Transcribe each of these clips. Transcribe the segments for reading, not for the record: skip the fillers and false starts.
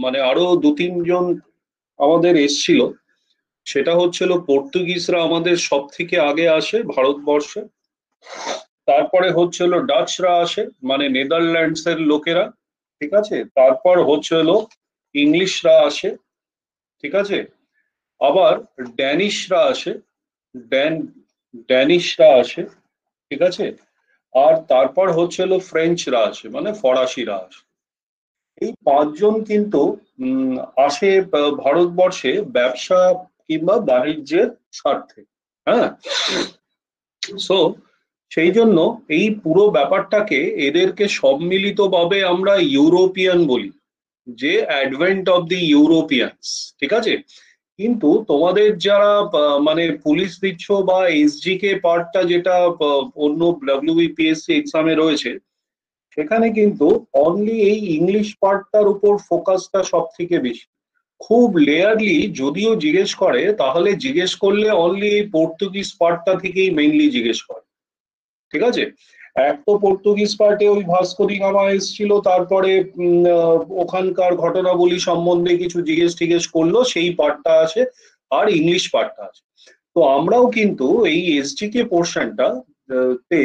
মানে আরো দু তিনজন আমাদের এসছিল। সেটা হচ্ছিল পর্তুগিজরা আমাদের সব থেকে আগে আসে ভারতবর্ষে। তারপরে হচ্ছিল ডাচরা আসে, মানে নেদারল্যান্ডস এর লোকেরা। ঠিক আছে, তারপর হচ্ছিল ইংলিশরা আসে। ঠিক আছে, আবার ড্যানিশরা আসে। ড্যান ড্যানিশরা আসে। ঠিক আছে, আর তারপর হচ্ছিল ফ্রেঞ্চরা আসে, মানে ফরাসিরা আসে। এই পাঁচজন কিন্তু উম, আসে ভারতবর্ষে ব্যবসা কিংবা বাণিজ্যের স্বার্থে। হ্যাঁ, সো সেই জন্য এই পুরো ব্যাপারটাকে এদেরকে সম্মিলিতভাবে আমরা ইউরোপিয়ান বলি, যে অ্যাডভেন্ট অফ দি ইউরোপিয়ানস। ঠিক আছে, কিন্তু তোমাদের যারা মানে পুলিশ দিচ্ছ বা এসজি কে পার্টটা যেটা অন্য ডাব্লিউবিপিএসসি এক্সামে রয়েছে, সেখানে কিন্তু অনলি এই ইংলিশ পার্টটার উপর ফোকাসটা সব থেকে বেশি। খুব লেয়ারলি যদিও জিজ্ঞেস করে, তাহলে জিজ্ঞেস করলে অনলি এই পর্তুগিজ পার্টটা থেকেই মেইনলি জিজ্ঞেস করে। ঠিক আছে, এক তো পর্তুগিজ পার্টে ওই ভাস্কো দি গামা এসেছিল, তারপরে ওখানকার ঘটনাবলী সম্বন্ধে কিছু জিজ্ঞেস টিজ্ঞেস করলো, সেই পার্টটা আছে। আর ইংলিশ পার্টটা আছে। তো আমরাও কিন্তু এই এসজিকে পোর্শনটা তে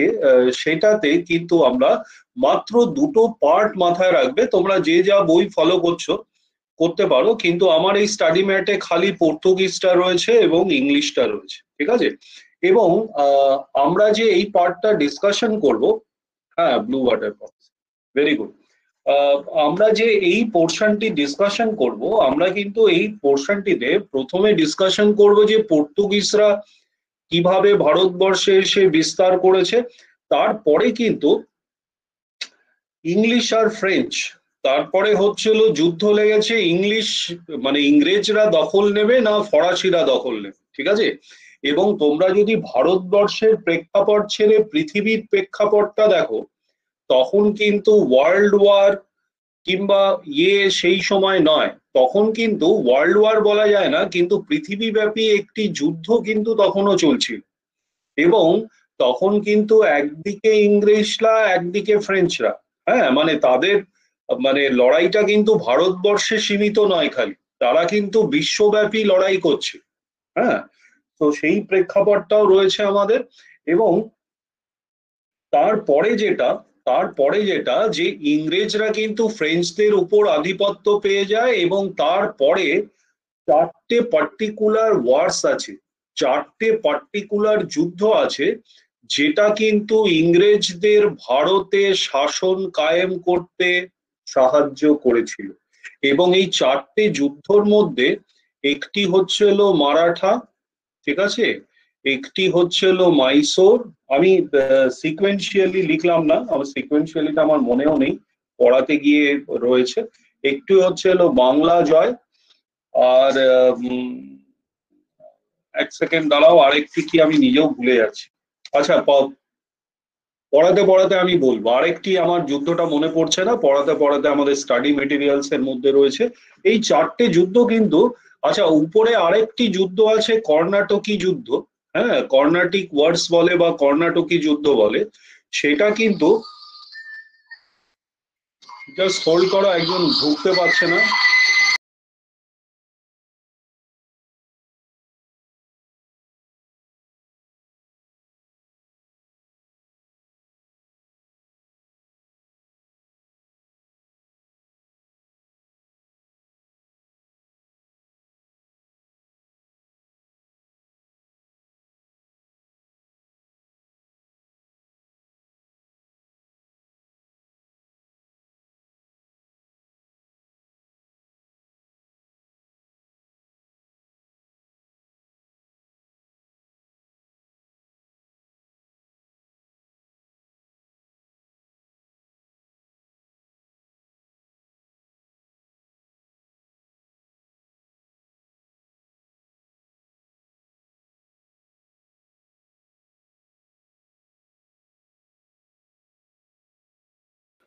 সেটাতে কিন্তু আমরা মাত্র দুটো পার্ট মাথায় রাখবে। তোমরা যে যা বই ফলো করছো করতে পারো, কিন্তু আমার এই স্টাডি ম্যাটে খালি পর্তুগিজটা রয়েছে এবং ইংলিশটা রয়েছে। ঠিক আছে, এবং আহ, আমরা যে এই পার্টটা ডিসকাশন করব। হ্যাঁ, blue water false, very good. আমরা যে এই পোর্শনটি ডিসকাশন করব, আমরা কিন্তু এই পোর্শনটিতে প্রথমে ডিসকাশন করব যে পর্তুগিজরা কিভাবে ভারতবর্ষে এসে বিস্তার করেছে। তারপরে কিন্তু ইংলিশ আর ফ্রেঞ্চ, তারপরে হচ্ছিল যুদ্ধ লেগেছে ইংলিশ, মানে ইংরেজরা দখল নেবে না ফরাসিরা দখল নেবে। ঠিক আছে, এবং তোমরা যদি ভারতবর্ষের প্রেক্ষাপট ছেড়ে পৃথিবীর প্রেক্ষাপটটা দেখো, তখন কিন্তু ওয়ার্ল্ড ওয়ার কিংবা সেই সময় নয়। তখন কিন্তু ওয়ার্ল্ড ওয়ার বলা যায় না, কিন্তু পৃথিবীব্যাপী একটি যুদ্ধ কিন্তু তখনও চলছিল। এবং তখন কিন্তু একদিকে ইংরেজরা, একদিকে ফ্রেঞ্চরা। হ্যাঁ, মানে তাদের মানে লড়াইটা কিন্তু ভারতবর্ষে সীমিত নয় খালি, তারা কিন্তু বিশ্বব্যাপী লড়াই করছে। হ্যাঁ, তো সেই প্রেক্ষাপটটাও রয়েছে আমাদের। এবং তারপরে যেটা তারপরে যেটা যে ইংরেজরা কিন্তু ফ্রেঞ্চদের উপর আধিপত্য পেয়ে যায়, এবং তারপরে চারটে পার্টিকুলার ওয়ার্স আছে, চারটে পার্টিকুলার যুদ্ধ আছে, যেটা কিন্তু ইংরেজদের ভারতে শাসন কায়েম করতে সাহায্য করেছিল। এবং এই চারটে যুদ্ধর মধ্যে একটি হচ্ছিল মারাঠা। ঠিক আছে, একটি হচ্ছিল মাইসোর। আমি সিকোয়েন্সিয়ালি লিখলাম না, আমার সিকোয়েন্সিয়ালিটা আমার মনেও নেই, পড়াতে গিয়ে রয়েছে। একটি হচ্ছিল বাংলা জয়। আর এক সেকেন্ড দাঁড়াও, আরেকটি কি আমি নিজেও ভুলে যাচ্ছি। আচ্ছা, পড়াতে পড়াতে আমি বলবো। আরেকটি আমার যুদ্ধটা মনে পড়ছে না, পড়াতে পড়াতে আমাদের স্টাডি মেটেরিয়ালস এর মধ্যে রয়েছে এই চারটে যুদ্ধ কিন্তু। আচ্ছা, উপরে আরেকটি যুদ্ধ আছে, কর্ণাটকী যুদ্ধ। হ্যাঁ, কর্ণাটিক ওয়ার্স বলে বা কর্ণাটকী যুদ্ধ বলে। সেটা কিন্তু, জাস্ট হোল্ড করো, একজন ঢুকতে পারছে না।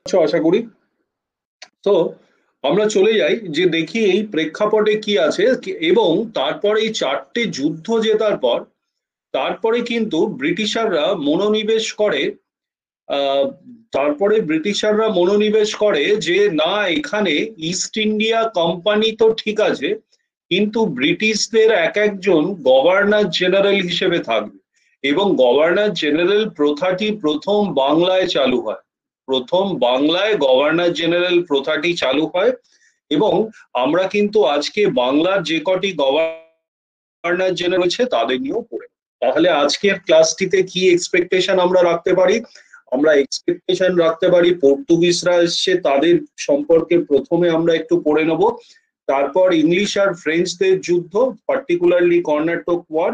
আচ্ছা, আশা করি। তো আমরা চলে যাই যে দেখি এই প্রেক্ষাপটে কি আছে এবং তারপরে এই চারটে যুদ্ধ জেতার পর তারপরে কিন্তু ব্রিটিশাররা মনোনিবেশ করে তারপরে ব্রিটিশাররা মনোনিবেশ করে যে না, এখানে ইস্ট ইন্ডিয়া কোম্পানি তো ঠিক আছে, কিন্তু ব্রিটিশদের এক একজন গভর্নর জেনারেল হিসেবে থাকবে, এবং গভর্নর জেনারেল প্রথাটি প্রথম বাংলায় চালু হয়। প্রথম বাংলায় গভর্নর জেনারেল প্রথাটি চালু হয়। এবং আমরা কিন্তু আজকে বাংলার যে কটি গভর্নর জেনারেল রয়েছে তাদের নিয়েও পড়ে। তাহলে আজকের ক্লাসটিতে কি এক্সপেকটেশন আমরা রাখতে পারি? আমরা এক্সপেকটেশন রাখতে পারি পর্তুগিজরা এসছে, তাদের সম্পর্কে প্রথমে আমরা একটু পড়ে নেব। তারপর ইংলিশ আর ফ্রেঞ্চদের যুদ্ধ, পার্টিকুলারলি কর্ণাটক ওয়ার।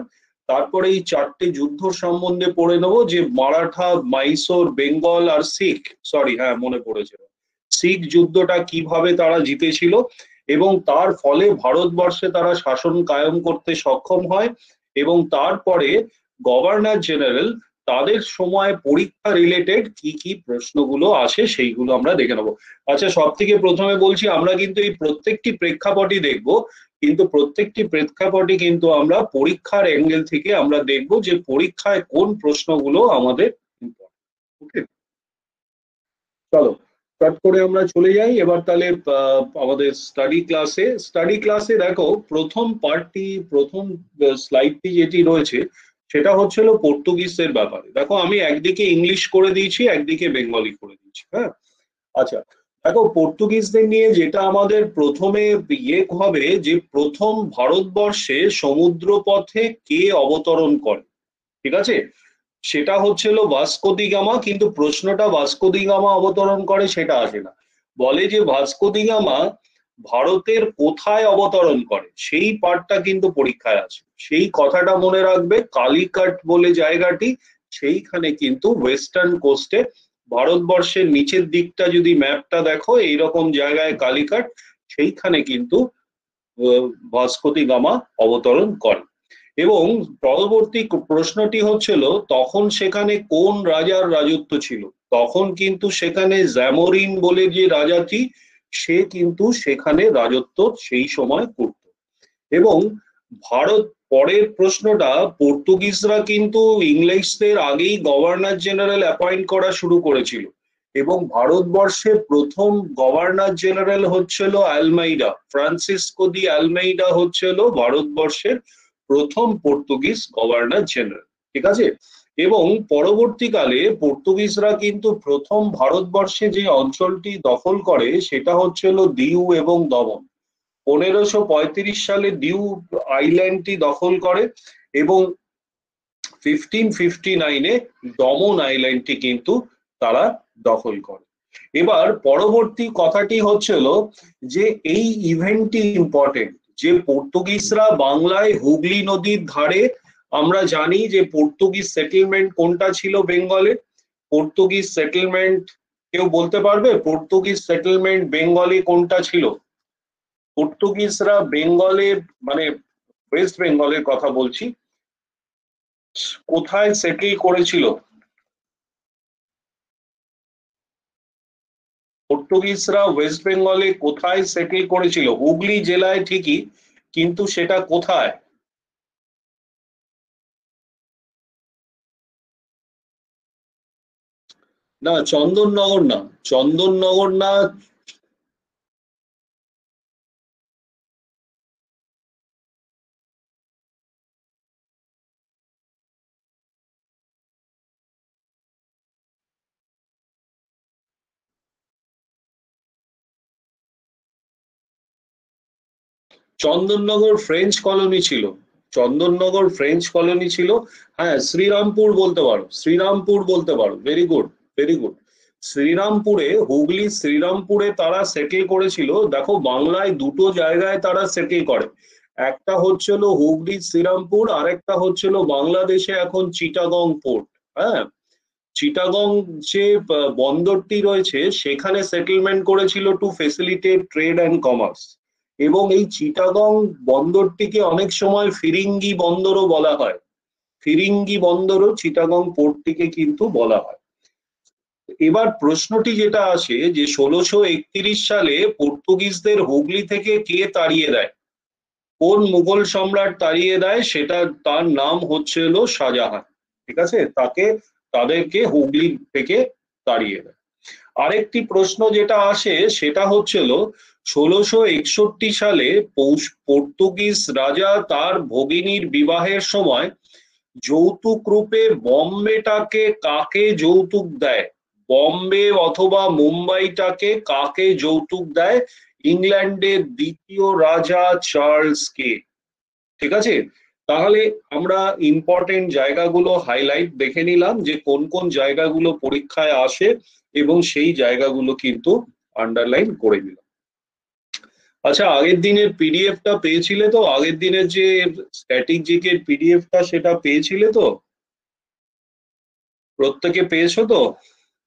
তারপরে এই চারটে যুদ্ধ সম্বন্ধে পড়ে নেব, যে মারাঠা, মাইসোর, বেঙ্গল আর শিখ, সরি হ্যাঁ মনে পড়েছে, শিখ যুদ্ধটা কিভাবে তারা জিতেছিল এবং তার ফলে ভারতবর্ষে তারা শাসন কায়েম করতে সক্ষম হয়। এবং তারপরে গভর্নর জেনারেল তাদের সময় পরীক্ষা রিলেটেড কি কি প্রশ্নগুলো আসে সেইগুলো আমরা দেখে নেবো। আচ্ছা, সব থেকে প্রথমে বলছি, আমরা কিন্তু এই প্রত্যেকটি প্রেক্ষাপটই দেখবো, কিন্তু প্রত্যেকটি প্রেক্ষাপটই কিন্তু আমরা পরীক্ষার অ্যাঙ্গেল থেকে আমরা দেখবো যে পরীক্ষায় কোন প্রশ্নগুলো আমাদের ইম্পর্টেন্ট। ওকে, চলো চট করে আমরা চলে যাই এবার তাহলে আমাদের স্টাডি ক্লাসে দেখো প্রথম পার্টটি, প্রথম স্লাইডটি যেটি রয়েছে সেটা হচ্ছিল পর্তুগিজের ব্যাপারে। দেখো আমি একদিকে ইংলিশ করে দিয়েছি, একদিকে বেঙ্গলি করে দিয়েছি। হ্যাঁ, আচ্ছা, দেখো পর্তুগিজদের নিয়ে যেটা আমাদের প্রথমে ইয়ে হবে, যে প্রথম ভারতবর্ষে সমুদ্রপথে কে অবতরণ করে, ঠিক আছে, সেটা হচ্ছিল ভাস্কো দি গামা। কিন্তু প্রশ্নটা ভাস্কো দি গামা অবতরণ করে সেটা আসে না, বলে যে ভাস্কো দি গামা ভারতের কোথায় অবতরণ করে, সেই পার্টটা কিন্তু পরীক্ষায় আছে। সেই কথাটা মনে রাখবে, কালিকাট বলে জায়গাটি, সেইখানে কিন্তু ওয়েস্টার্ন কোস্টে, ভারতবর্ষের নিচের দিকটা যদি ম্যাপটা দেখো এইরকম জায়গায় কালিকাট, সেইখানে কিন্তু ভাস্কো দি গামা অবতরণ করে। এবং পরবর্তী প্রশ্নটি হচ্ছিল তখন সেখানে কোন রাজার রাজত্ব ছিল। তখন কিন্তু সেখানে জ্যামোরিন বলে যে রাজাটি, সে কিন্তু সেখানে রাজত্ব সেই সময় করত। এবং ভারত, পরের প্রশ্নটা, পর্তুগিজরা কিন্তু ইংলিশদের আগেই গভর্নর জেনারেল অ্যাপয়েন্ট করা শুরু করেছিল, এবং ভারতবর্ষে প্রথম গভর্নর জেনারেল হচ্ছিল আলমেইডা, ফ্রান্সিসকো দি আলমেইডা হচ্ছিল ভারতবর্ষের প্রথম পর্তুগিজ গভর্নর জেনারেল, ঠিক আছে। এবং পরবর্তীকালে পর্তুগিজরা কিন্তু প্রথম ভারতবর্ষে যে অঞ্চলটি দখল করে সেটা হচ্ছিল দিউ এবং দমন। 1535 সালে দিউ আইল্যান্ডটি দখল করে, এবং 1559-এ দমন আইল্যান্ডটি কিন্তু তারা দখল করে। এবার পরবর্তী কথাটি হচ্ছিল যে এই ইভেন্টটি ইম্পর্টেন্ট, যে পর্তুগিজরা বাংলায় হুগলি নদীর ধারে, আমরা জানি যে পর্তুগিজ সেটেলমেন্ট কোনটা ছিল বেঙ্গলে। পর্তুগিজ সেটেলমেন্ট, কেউ বলতে পারবে পর্তুগিজ সেটেলমেন্ট বেঙ্গলে কোনটা ছিল? পর্তুগিজরা বেঙ্গলে, মানে ওয়েস্ট বেঙ্গলের কথা বলছি, কোথায় সেটেল করেছিল? পর্তুগিজরা ওয়েস্ট বেঙ্গলে কোথায় সেটেল করেছিল? হুগলি জেলায় ঠিকই, কিন্তু সেটা কোথায়? না, চন্দননগর না, চন্দননগর না। চন্দননগর ফ্রেঞ্চ কলোনি ছিল, চন্দননগর ফ্রেঞ্চ কলোনি ছিল। হ্যাঁ, শ্রীরামপুর বলতে পারো, শ্রীরামপুর বলতে পারো, ভেরি গুড, ভেরি গুড। শ্রীরামপুরে, হুগলি শ্রীরামপুরে তারা সেটেল করেছিল। দেখো বাংলায় দুটো জায়গায় তারা সেটেল করে, একটা হচ্ছিল হুগলি শ্রীরামপুর, আর একটা হচ্ছিল বাংলাদেশে এখন চিটাগং পোর্ট। হ্যাঁ, চিটাগং যে বন্দরটি রয়েছে সেখানে সেটেলমেন্ট করেছিল two facilitate trade and commerce. এবং এই চিটাগং বন্দরটিকে অনেক সময় ফিরিঙ্গি বন্দরও বলা হয়, ফিরিঙ্গি বন্দরও চিটাগং পোর্টটিকে কিন্তু বলা হয়। এবার প্রশ্নটি যেটা আসে যে 1631 সালে পর্তুগিজদের হুগলি থেকে কে তাড়িয়ে দেয়, কোন মুঘল সম্রাট তাড়িয়ে দেয়, সেটা তার নাম হচ্ছে হলো শাহজাহান, ঠিক আছে। তাদেরকে হুগলি থেকে তাড়িয়ে দেয়। আরেকটি প্রশ্ন যেটা আসে সেটা হচ্ছিল 1661 সালে পর্তুগিজ রাজা তার ভগিনীর বিবাহের সময় যৌতুক রূপে বম্বেটাকে কাকে যৌতুক দেয়? বম্বে অথবা মুম্বাইটাকে কাকে যৌতুক দেয়? ইংল্যান্ডের দ্বিতীয় রাজা চার্লসকে। ঠিক আছে, তাহলে আমরা ইম্পর্টেন্ট জায়গাগুলো হাইলাইট দেখে নিলাম যে কোন কোন জায়গাগুলো পরীক্ষায় আসে এবং সেই জায়গাগুলো কিন্তু আন্ডারলাইন করে নিলাম। আচ্ছা, আগের দিনের পিডিএফটা পেয়েছিলে তো? আগের দিনের যে স্ট্যাটিক জিকের পিডিএফটা সেটা পেয়েছিলে তো? প্রত্যেকে পেয়েছো তো?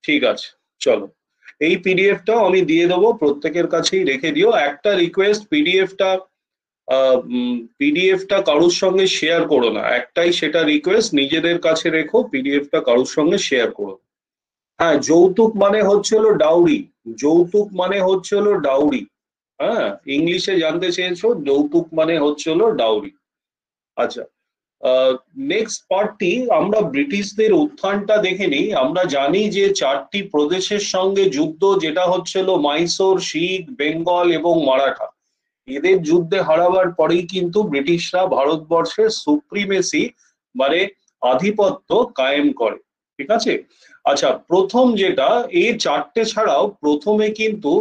ঠিক আছে, চলো এই পিডিএফটাও আমি দিয়ে দেবো, প্রত্যেকের কাছেই রেখে দিও। একটা রিকোয়েস্ট, পিডিএফটা কারোর সঙ্গে শেয়ার করো না, একটাই সেটা রিকোয়েস্ট, নিজেদের কাছে রেখো, পিডিএফটা কারোর সঙ্গে শেয়ার করো। হ্যাঁ, যৌতুক মানে হচ্ছিল ডাউরি, যৌতুক মানে হচ্ছিল ডাউরি। হ্যাঁ, ইংলিশে জানতে চেয়েছো, যৌতুক মানে হচ্ছিল ডাউরি। আচ্ছা, নেক্সট পার্টটি আমরা ব্রিটিশদের উত্থানটা দেখে নিই। আমরা জানি যে 4টি প্রদেশের সঙ্গে যুদ্ধ, যেটা হচ্ছিল মাইসোর, শিখ, বেঙ্গল এবং মারাঠা, এদের যুদ্ধে হারাবার পরেই কিন্তু ব্রিটিশরা ভারতবর্ষের সুপ্রিমেসি মানে আধিপত্য কায়েম করে। ঠিক আছে, আচ্ছা, প্রথম যেটা, এই 4টে ছাড়াও প্রথমে কিন্তু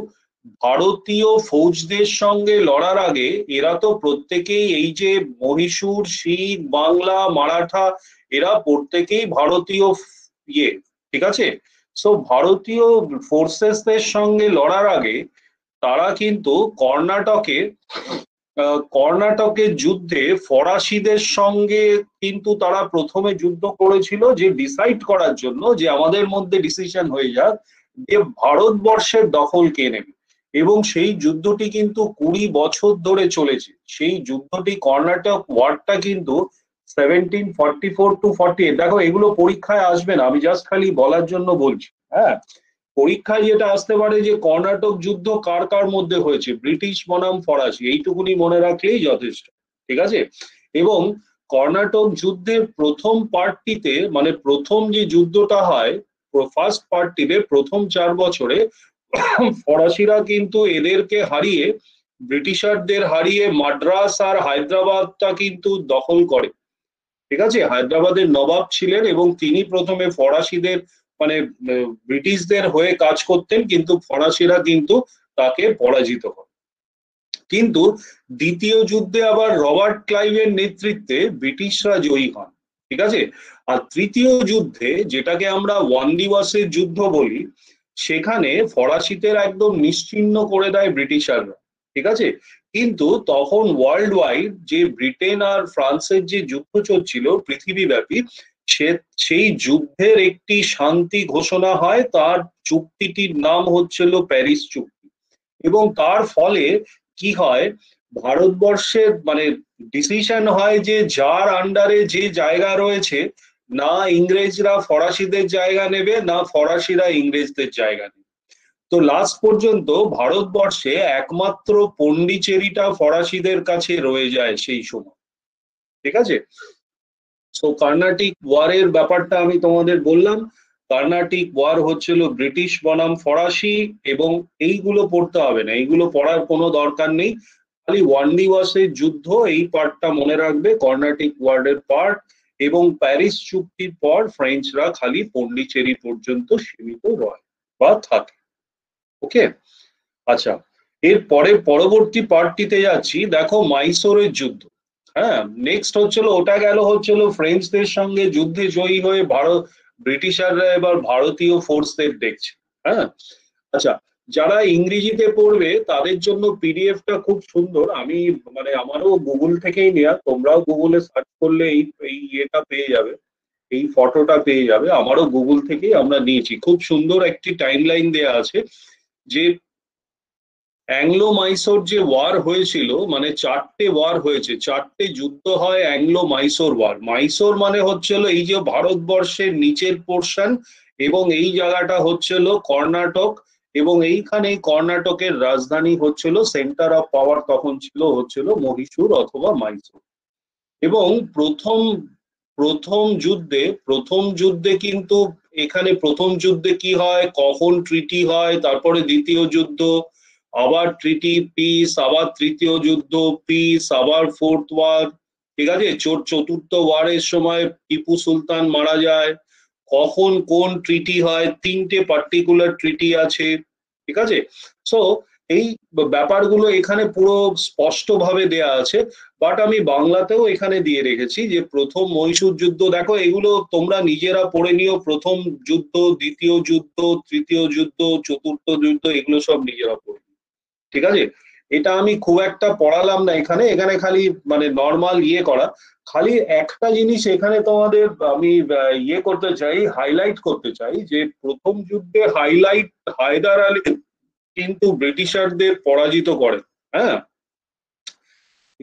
ভারতীয় ফৌজদের সঙ্গে লড়ার আগে এরা তো প্রত্যেকেই এই যে মহীশূর, শিখ, বাংলা, মারাঠা, এরা প্রত্যেকেই ভারতীয় ইয়ে। ঠিক আছে, সো ভারতীয় ফোর্সেসদের সঙ্গে লড়ার আগে তারা কিন্তু কর্ণাটকের যুদ্ধে ফরাসিদের সঙ্গে কিন্তু তারা প্রথমে যুদ্ধ করেছিল, যে ডিসাইড করার জন্য যে আমাদের মধ্যে ডিসিশন হয়ে যাক যে ভারতবর্ষের দখল কে নেবে। এবং সেই যুদ্ধটি কিন্তু 20 বছর ধরে চলেছে। সেই যুদ্ধটি, কর্ণাটক ওয়ারটা কিন্তু 1744 to 48। দেখো, এগুলো পরীক্ষায় আসবে না, আমি জাস্ট খালি বলার জন্য বলছি। হ্যাঁ, পরীক্ষায় যেটা আসতে পারে যে কর্ণাটক যুদ্ধ কার কার মধ্যে হয়েছে, ব্রিটিশ বনাম ফরাসি, এইটুকুনি মনে রাখলেই যথেষ্ট। ঠিক আছে, এবং কর্ণাটক যুদ্ধের প্রথম পার্টটিতে, মানে প্রথম যে যুদ্ধটা হয়, ফার্স্ট পার্টটিতে প্রথম 4 বছরে ফরাসিরা কিন্তু এদেরকে হারিয়ে, ব্রিটিশারদের হারিয়ে মাদ্রাস আর হায়দ্রাবাদটা কিন্তু দখল করে। ঠিক আছে, হায়দ্রাবাদের নবাব ছিলেন এবং তিনি প্রথমে ফরাসিদের মানে ব্রিটিশদের হয়ে কাজ করতেন, কিন্তু ফরাসিরা কিন্তু তাকে পরাজিত করে। কিন্তু দ্বিতীয় যুদ্ধে আবার রবার্ট ক্লাইভের নেতৃত্বে ব্রিটিশরা জয়ী হন। ঠিক আছে, আর তৃতীয় যুদ্ধে, যেটাকে আমরা ওয়ান দিবসের যুদ্ধ বলি, সেখানে ফরাসিদের একদম নিশ্চিহ্ন করে দেয় ব্রিটিশাররা। ঠিক আছে, কিন্তু তখন ওয়ার্ল্ড ওয়াইড যে ব্রিটেন আর ফ্রান্সের যে যুদ্ধ চলছিল পৃথিবীব্যাপী, সেই যুদ্ধের একটি শান্তি ঘোষণা হয়, তার চুক্তিটির নাম হচ্ছিল প্যারিস চুক্তি। এবং তার ফলে কি হয়, ভারতবর্ষের মানে ডিসিশন হয় যে যার আন্ডারে যে জায়গা রয়েছে, না ইংরেজরা ফরাসিদের জায়গা নেবে, না ফরাসিরা ইংরেজদের জায়গা নেবে। তো লাস্ট পর্যন্ত ভারতবর্ষে একমাত্র পন্ডিচেরিটা ফরাসিদের কাছে রয়ে যায় সেই সময়। ঠিক আছে, সো কর্ণাটিক ওয়ারের ব্যাপারটা আমি তোমাদের বললাম। কর্ণাটিক ওয়ার হচ্ছিল ব্রিটিশ বনাম ফরাসি, এবং এইগুলো পড়তে হবে না, এইগুলো পড়ার কোনো দরকার নেই, খালি ওয়ান দিবসের যুদ্ধ এই পার্টটা মনে রাখবে, কর্ণাটিক ওয়ারের পার্ট। এবং প্যারিস চুক্তির পর ফ্রেঞ্চরা খালি পন্ডিচেরি পর্যন্ত সীমিত রয় বা থাকে। ওকে, আচ্ছা, এর পরে পরবর্তী পার্টটিতে যাচ্ছি। দেখো, মাইসোরের যুদ্ধ। হ্যাঁ, নেক্সট হচ্ছিল, ওটা গেল হচ্ছিল ফ্রেঞ্চদের সঙ্গে যুদ্ধে জয়ী হয়ে ব্রিটিশাররা এবার ভারতীয় ফোর্সদের দেখছে। হ্যাঁ, আচ্ছা, যারা ইংরেজিতে পড়বে তাদের জন্য পিডিএফটা খুব সুন্দর, আমি মানে আমারও গুগল থেকেই নেওয়া, তোমরাও গুগলে সার্চ করলে এই এই ইয়েটা পেয়ে যাবে, এই ফটোটা পেয়ে যাবে, আমারও গুগল থেকেই আমরা নিয়েছি। খুব সুন্দর একটি টাইমলাইন দেয়া আছে যে অ্যাংলো মাইসোর যে ওয়ার হয়েছিল, মানে 4টে ওয়ার হয়েছে, 4টে যুদ্ধ হয় অ্যাংলো মাইসোর ওয়ার। মাইসোর মানে হচ্ছিল এই যে ভারতবর্ষের নিচের পোর্শন, এবং এই জায়গাটা হচ্ছিল কর্ণাটক, এবং এইখানে কর্ণাটকের রাজধানী হচ্ছিল, সেন্টার অফ পাওয়ার তখন হচ্ছিল মহীশূর অথবা মাইসোর। এবং প্রথম যুদ্ধে কিন্তু এখানে প্রথম যুদ্ধে কি হয়, কখন ট্রিটি হয়, তারপরে দ্বিতীয় যুদ্ধ, আবার ট্রিটি, পিস, আবার তৃতীয় যুদ্ধ, পিস, আবার ফোর্থ ওয়ার, ঠিক আছে। চতুর্থ ওয়ারের সময় টিপু সুলতান মারা যায়, কখন কোন ট্রিটি হয়, তিনটে পার্টিকুলার ট্রিটি আছে, ঠিক আছে। সো এই ব্যাপারগুলো এখানে পুরো স্পষ্টভাবে দেয়া আছে, বাট আমি বাংলাতেও এখানে দিয়ে রেখেছি যে প্রথম মহীশূর যুদ্ধ, দেখো এগুলো তোমরা নিজেরা পড়ে নিও, প্রথম যুদ্ধ, দ্বিতীয় যুদ্ধ, তৃতীয় যুদ্ধ, চতুর্থ যুদ্ধ, এগুলো সব নিজেরা পড়ে নিও, ঠিক আছে। এটা আমি খুব একটা পড়ালাম না এখানে, এখানে খালি মানে নর্মাল ইয়ে করা। খালি একটা জিনিস এখানে তোমাদের আমি ইয়ে করতে চাই, হাইলাইট করতে চাই, যে প্রথম যুদ্ধে হায়দার আলী কিন্তু ব্রিটিশারদের পরাজিত করে। হ্যাঁ,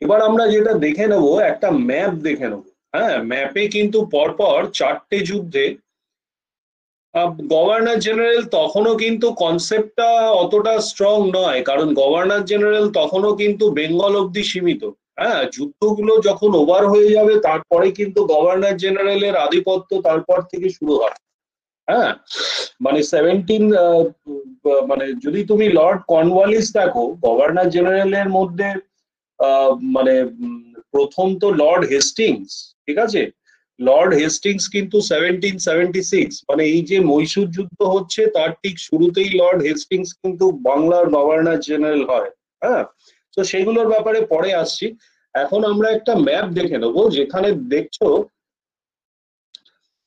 এবার আমরা যেটা দেখে নেব, একটা ম্যাপ দেখে নেব। হ্যাঁ, ম্যাপে কিন্তু পরপর 4টে যুদ্ধে গভর্নর জেনারেল তখনও কিন্তু কনসেপ্টটা অতটা স্ট্রং নয়, কারণ গভর্নর জেনারেল তখনও কিন্তু বেঙ্গল অব্দি সীমিত। হ্যাঁ, যুদ্ধগুলো যখন ওভার হয়ে যাবে তারপরে কিন্তু গভর্নর জেনারেলের আধিপত্য তারপর থেকে শুরু হয়। হ্যাঁ, মানে মানে যদি তুমি লর্ড কর্নওয়ালিস দেখো, গভর্নর জেনারেলের মধ্যে মানে প্রথম তো লর্ড হেস্টিংস, ঠিক আছে। লর্ড হেস্টিংস কিন্তু 1776, মানে এই যে মহীশূর যুদ্ধ হচ্ছে তার ঠিক শুরুতেই লর্ড হেস্টিংস কিন্তু বাংলার গভর্নর জেনারেল হয়। হ্যাঁ, তো সেগুলোর ব্যাপারে পরে আসছি। এখন আমরা একটা ম্যাপ দেখে নেবো, যেখানে দেখছো,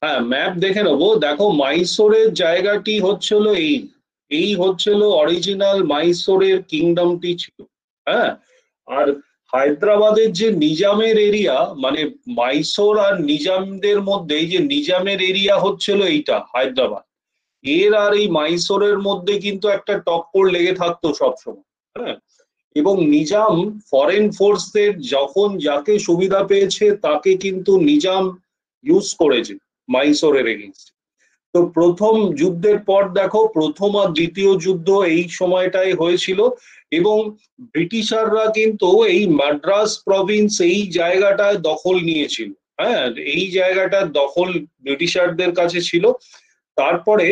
হ্যাঁ ম্যাপ দেখে নেবো। দেখো মাইসোরের জায়গাটি হচ্ছিল এই হচ্ছিল অরিজিনাল মাইসোরের কিংডমটি ছিল। হ্যাঁ, আর হায়দ্রাবাদের যে নিজামের এরিয়া, মানে মাইসোর আর নিজামদের মধ্যে এই যে নিজামের এরিয়া হচ্ছিল এইটা হায়দ্রাবাদ, এর আর এই মাইসোরের মধ্যে কিন্তু একটা টক্কর লেগে থাকতো সবসময়। হ্যাঁ, এবং নিজাম ফরেন ফোর্সদের যখন যাকে সুবিধা পেয়েছে তাকে কিন্তু নিজাম ইউজ করেছে মাইসোরের এগেইনস্ট। তো প্রথম যুদ্ধের পর দেখো, প্রথম আর দ্বিতীয় যুদ্ধ এই সময়টাই হয়েছিল, এবং ব্রিটিশাররা কিন্তু এই মাদ্রাস প্রভিন্স এই জায়গাটায় দখল নিয়েছিল। হ্যাঁ, এই জায়গাটার দখল ব্রিটিশারদের কাছে ছিল। তারপরে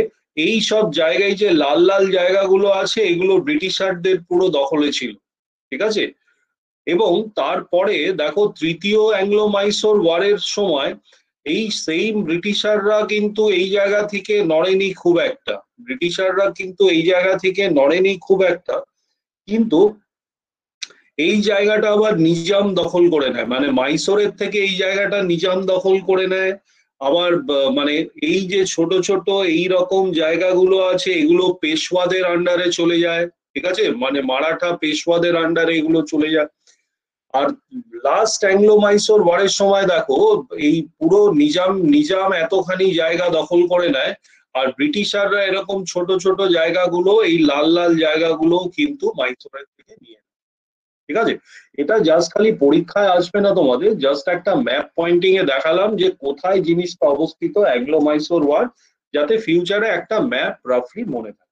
এই সব জায়গায় যে লাল লাল জায়গাগুলো আছে এগুলো ব্রিটিশারদের পুরো দখলে ছিল, ঠিক আছে। এবং তারপরে দেখো তৃতীয় অ্যাংলো মাইসোর ওয়ারের সময় এই সেম ব্রিটিশাররা কিন্তু এই জায়গা থেকে নড়েনি খুব একটা, খুব একটা, কিন্তু এই জায়গাটা আবার নিজাম দখল করে নেয়, মানে মাইসোরের থেকে এই জায়গাটা নিজাম দখল করে নেয়। আবার মানে এই যে ছোট ছোট এই রকম জায়গাগুলো আছে এগুলো পেশওয়াদের আন্ডারে চলে যায়, ঠিক আছে, মানে মারাঠা পেশওয়াদের আন্ডারে এগুলো চলে যায়। আর লাস্ট অ্যাংলো মাইসোর ওয়ারের সময় দেখো এই পুরো নিজাম এতখানি জায়গা দখল করে নেয়, আর ব্রিটিশাররা এরকম ছোট ছোট জায়গাগুলো, এই লাল লাল জায়গাগুলো কিন্তু মাইসোরের থেকে নিয়ে নেয়, ঠিক আছে। এটা জাস্ট খালি পরীক্ষায় আসবে না তোমাদের, জাস্ট একটা ম্যাপ পয়েন্টিং এ দেখালাম যে কোথায় জিনিসটা অবস্থিত অ্যাংলো মাইসোর ওয়ার, যাতে ফিউচারে একটা ম্যাপ রাফলি মনে থাকে।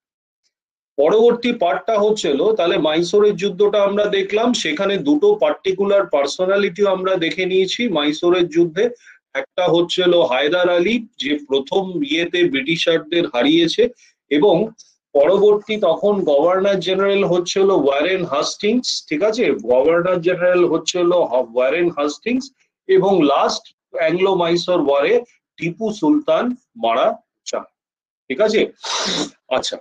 পরবর্তী পার্টটা হচ্ছিল, তাহলে মাইসোরের যুদ্ধটা আমরা দেখলাম, সেখানে দুটো পার্টিকুলার পার্সোনালিটিও আমরা দেখে নিয়েছি মাইসোরের যুদ্ধে। একটা হচ্ছিল হায়দার আলী, যে প্রথম ইয়েতে ব্রিটিশারদের হারিয়েছে, এবং পরবর্তী তখন গভর্নর জেনারেল হচ্ছিল ওয়ারেন হাস্টিংস, ঠিক আছে, গভর্নর জেনারেল হচ্ছিল ওয়ারেন হাস্টিংস, এবং লাস্ট অ্যাংলো মাইসোর ওয়ারে টিপু সুলতান মারা যান, ঠিক আছে। আচ্ছা,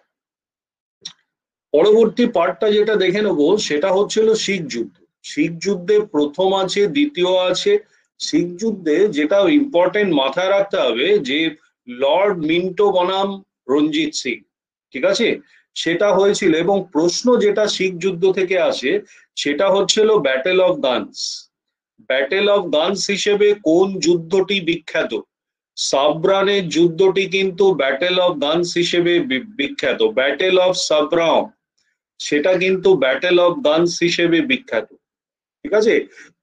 পরবর্তী পার্টটা যেটা দেখে নেবো সেটা হচ্ছিল শিখ যুদ্ধ। শিখ যুদ্ধে প্রথম আছে, দ্বিতীয় আছে। শিখ যুদ্ধে যেটা ইম্পর্টেন্ট মাথায় রাখতে হবে, যে লর্ড মিন্টো বনাম রঞ্জিত সিং, ঠিক আছে, সেটা হয়েছিল। এবং প্রশ্ন যেটা শিখ যুদ্ধ থেকে আসে সেটা হচ্ছিল battle of guns. Battle of guns হিসেবে কোন যুদ্ধটি বিখ্যাত? সাবরানের যুদ্ধটি কিন্তু ব্যাটেল অফ গানস হিসেবে বিখ্যাত। ব্যাটেল অফ সাবরাম, সেটা কিন্তু ব্যাটেল অফ গানস হিসেবে বিখ্যাত, ঠিক আছে।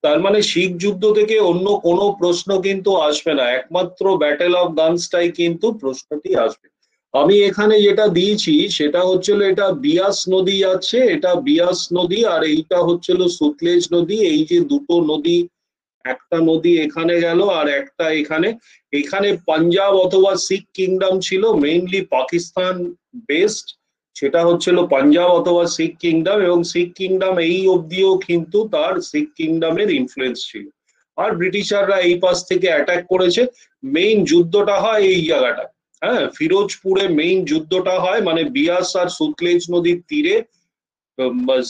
তার মানে শিখ যুদ্ধ থেকে অন্য কোনো প্রশ্ন কিন্তু আসবে না, একমাত্র ব্যাটেল অফ গানসটাই কিন্তু প্রশ্নটি আসবে। আমি এখানে যেটা দিয়েছি সেটা হচ্ছিল, এটা বিয়াস নদী আছে, এটা বিয়াস নদী, আর এইটা হচ্ছিল সুতলেজ নদী। এই যে দুটো নদী একটা নদী এখানে গেল আর একটা এখানে। এখানে পাঞ্জাব অথবা শিখ কিংডম ছিল, মেইনলি পাকিস্তান বেসড, সেটা হচ্ছিল পাঞ্জাব অথবা শিখ কিংডম, এবং শিখ কিংডম এই অবধিও কিন্তু তার শিখ কিংডমের ইনফ্লুয়েন্স ছিল। আর ব্রিটিশাররা এই পাশ থেকে অ্যাটাক করেছে। মেইন যুদ্ধটা হয় এই জায়গাটা, হ্যাঁ, ফিরোজপুরে মেইন যুদ্ধটা হয়, মানে বিয়াস আর সুতলেজ নদীর তীরে,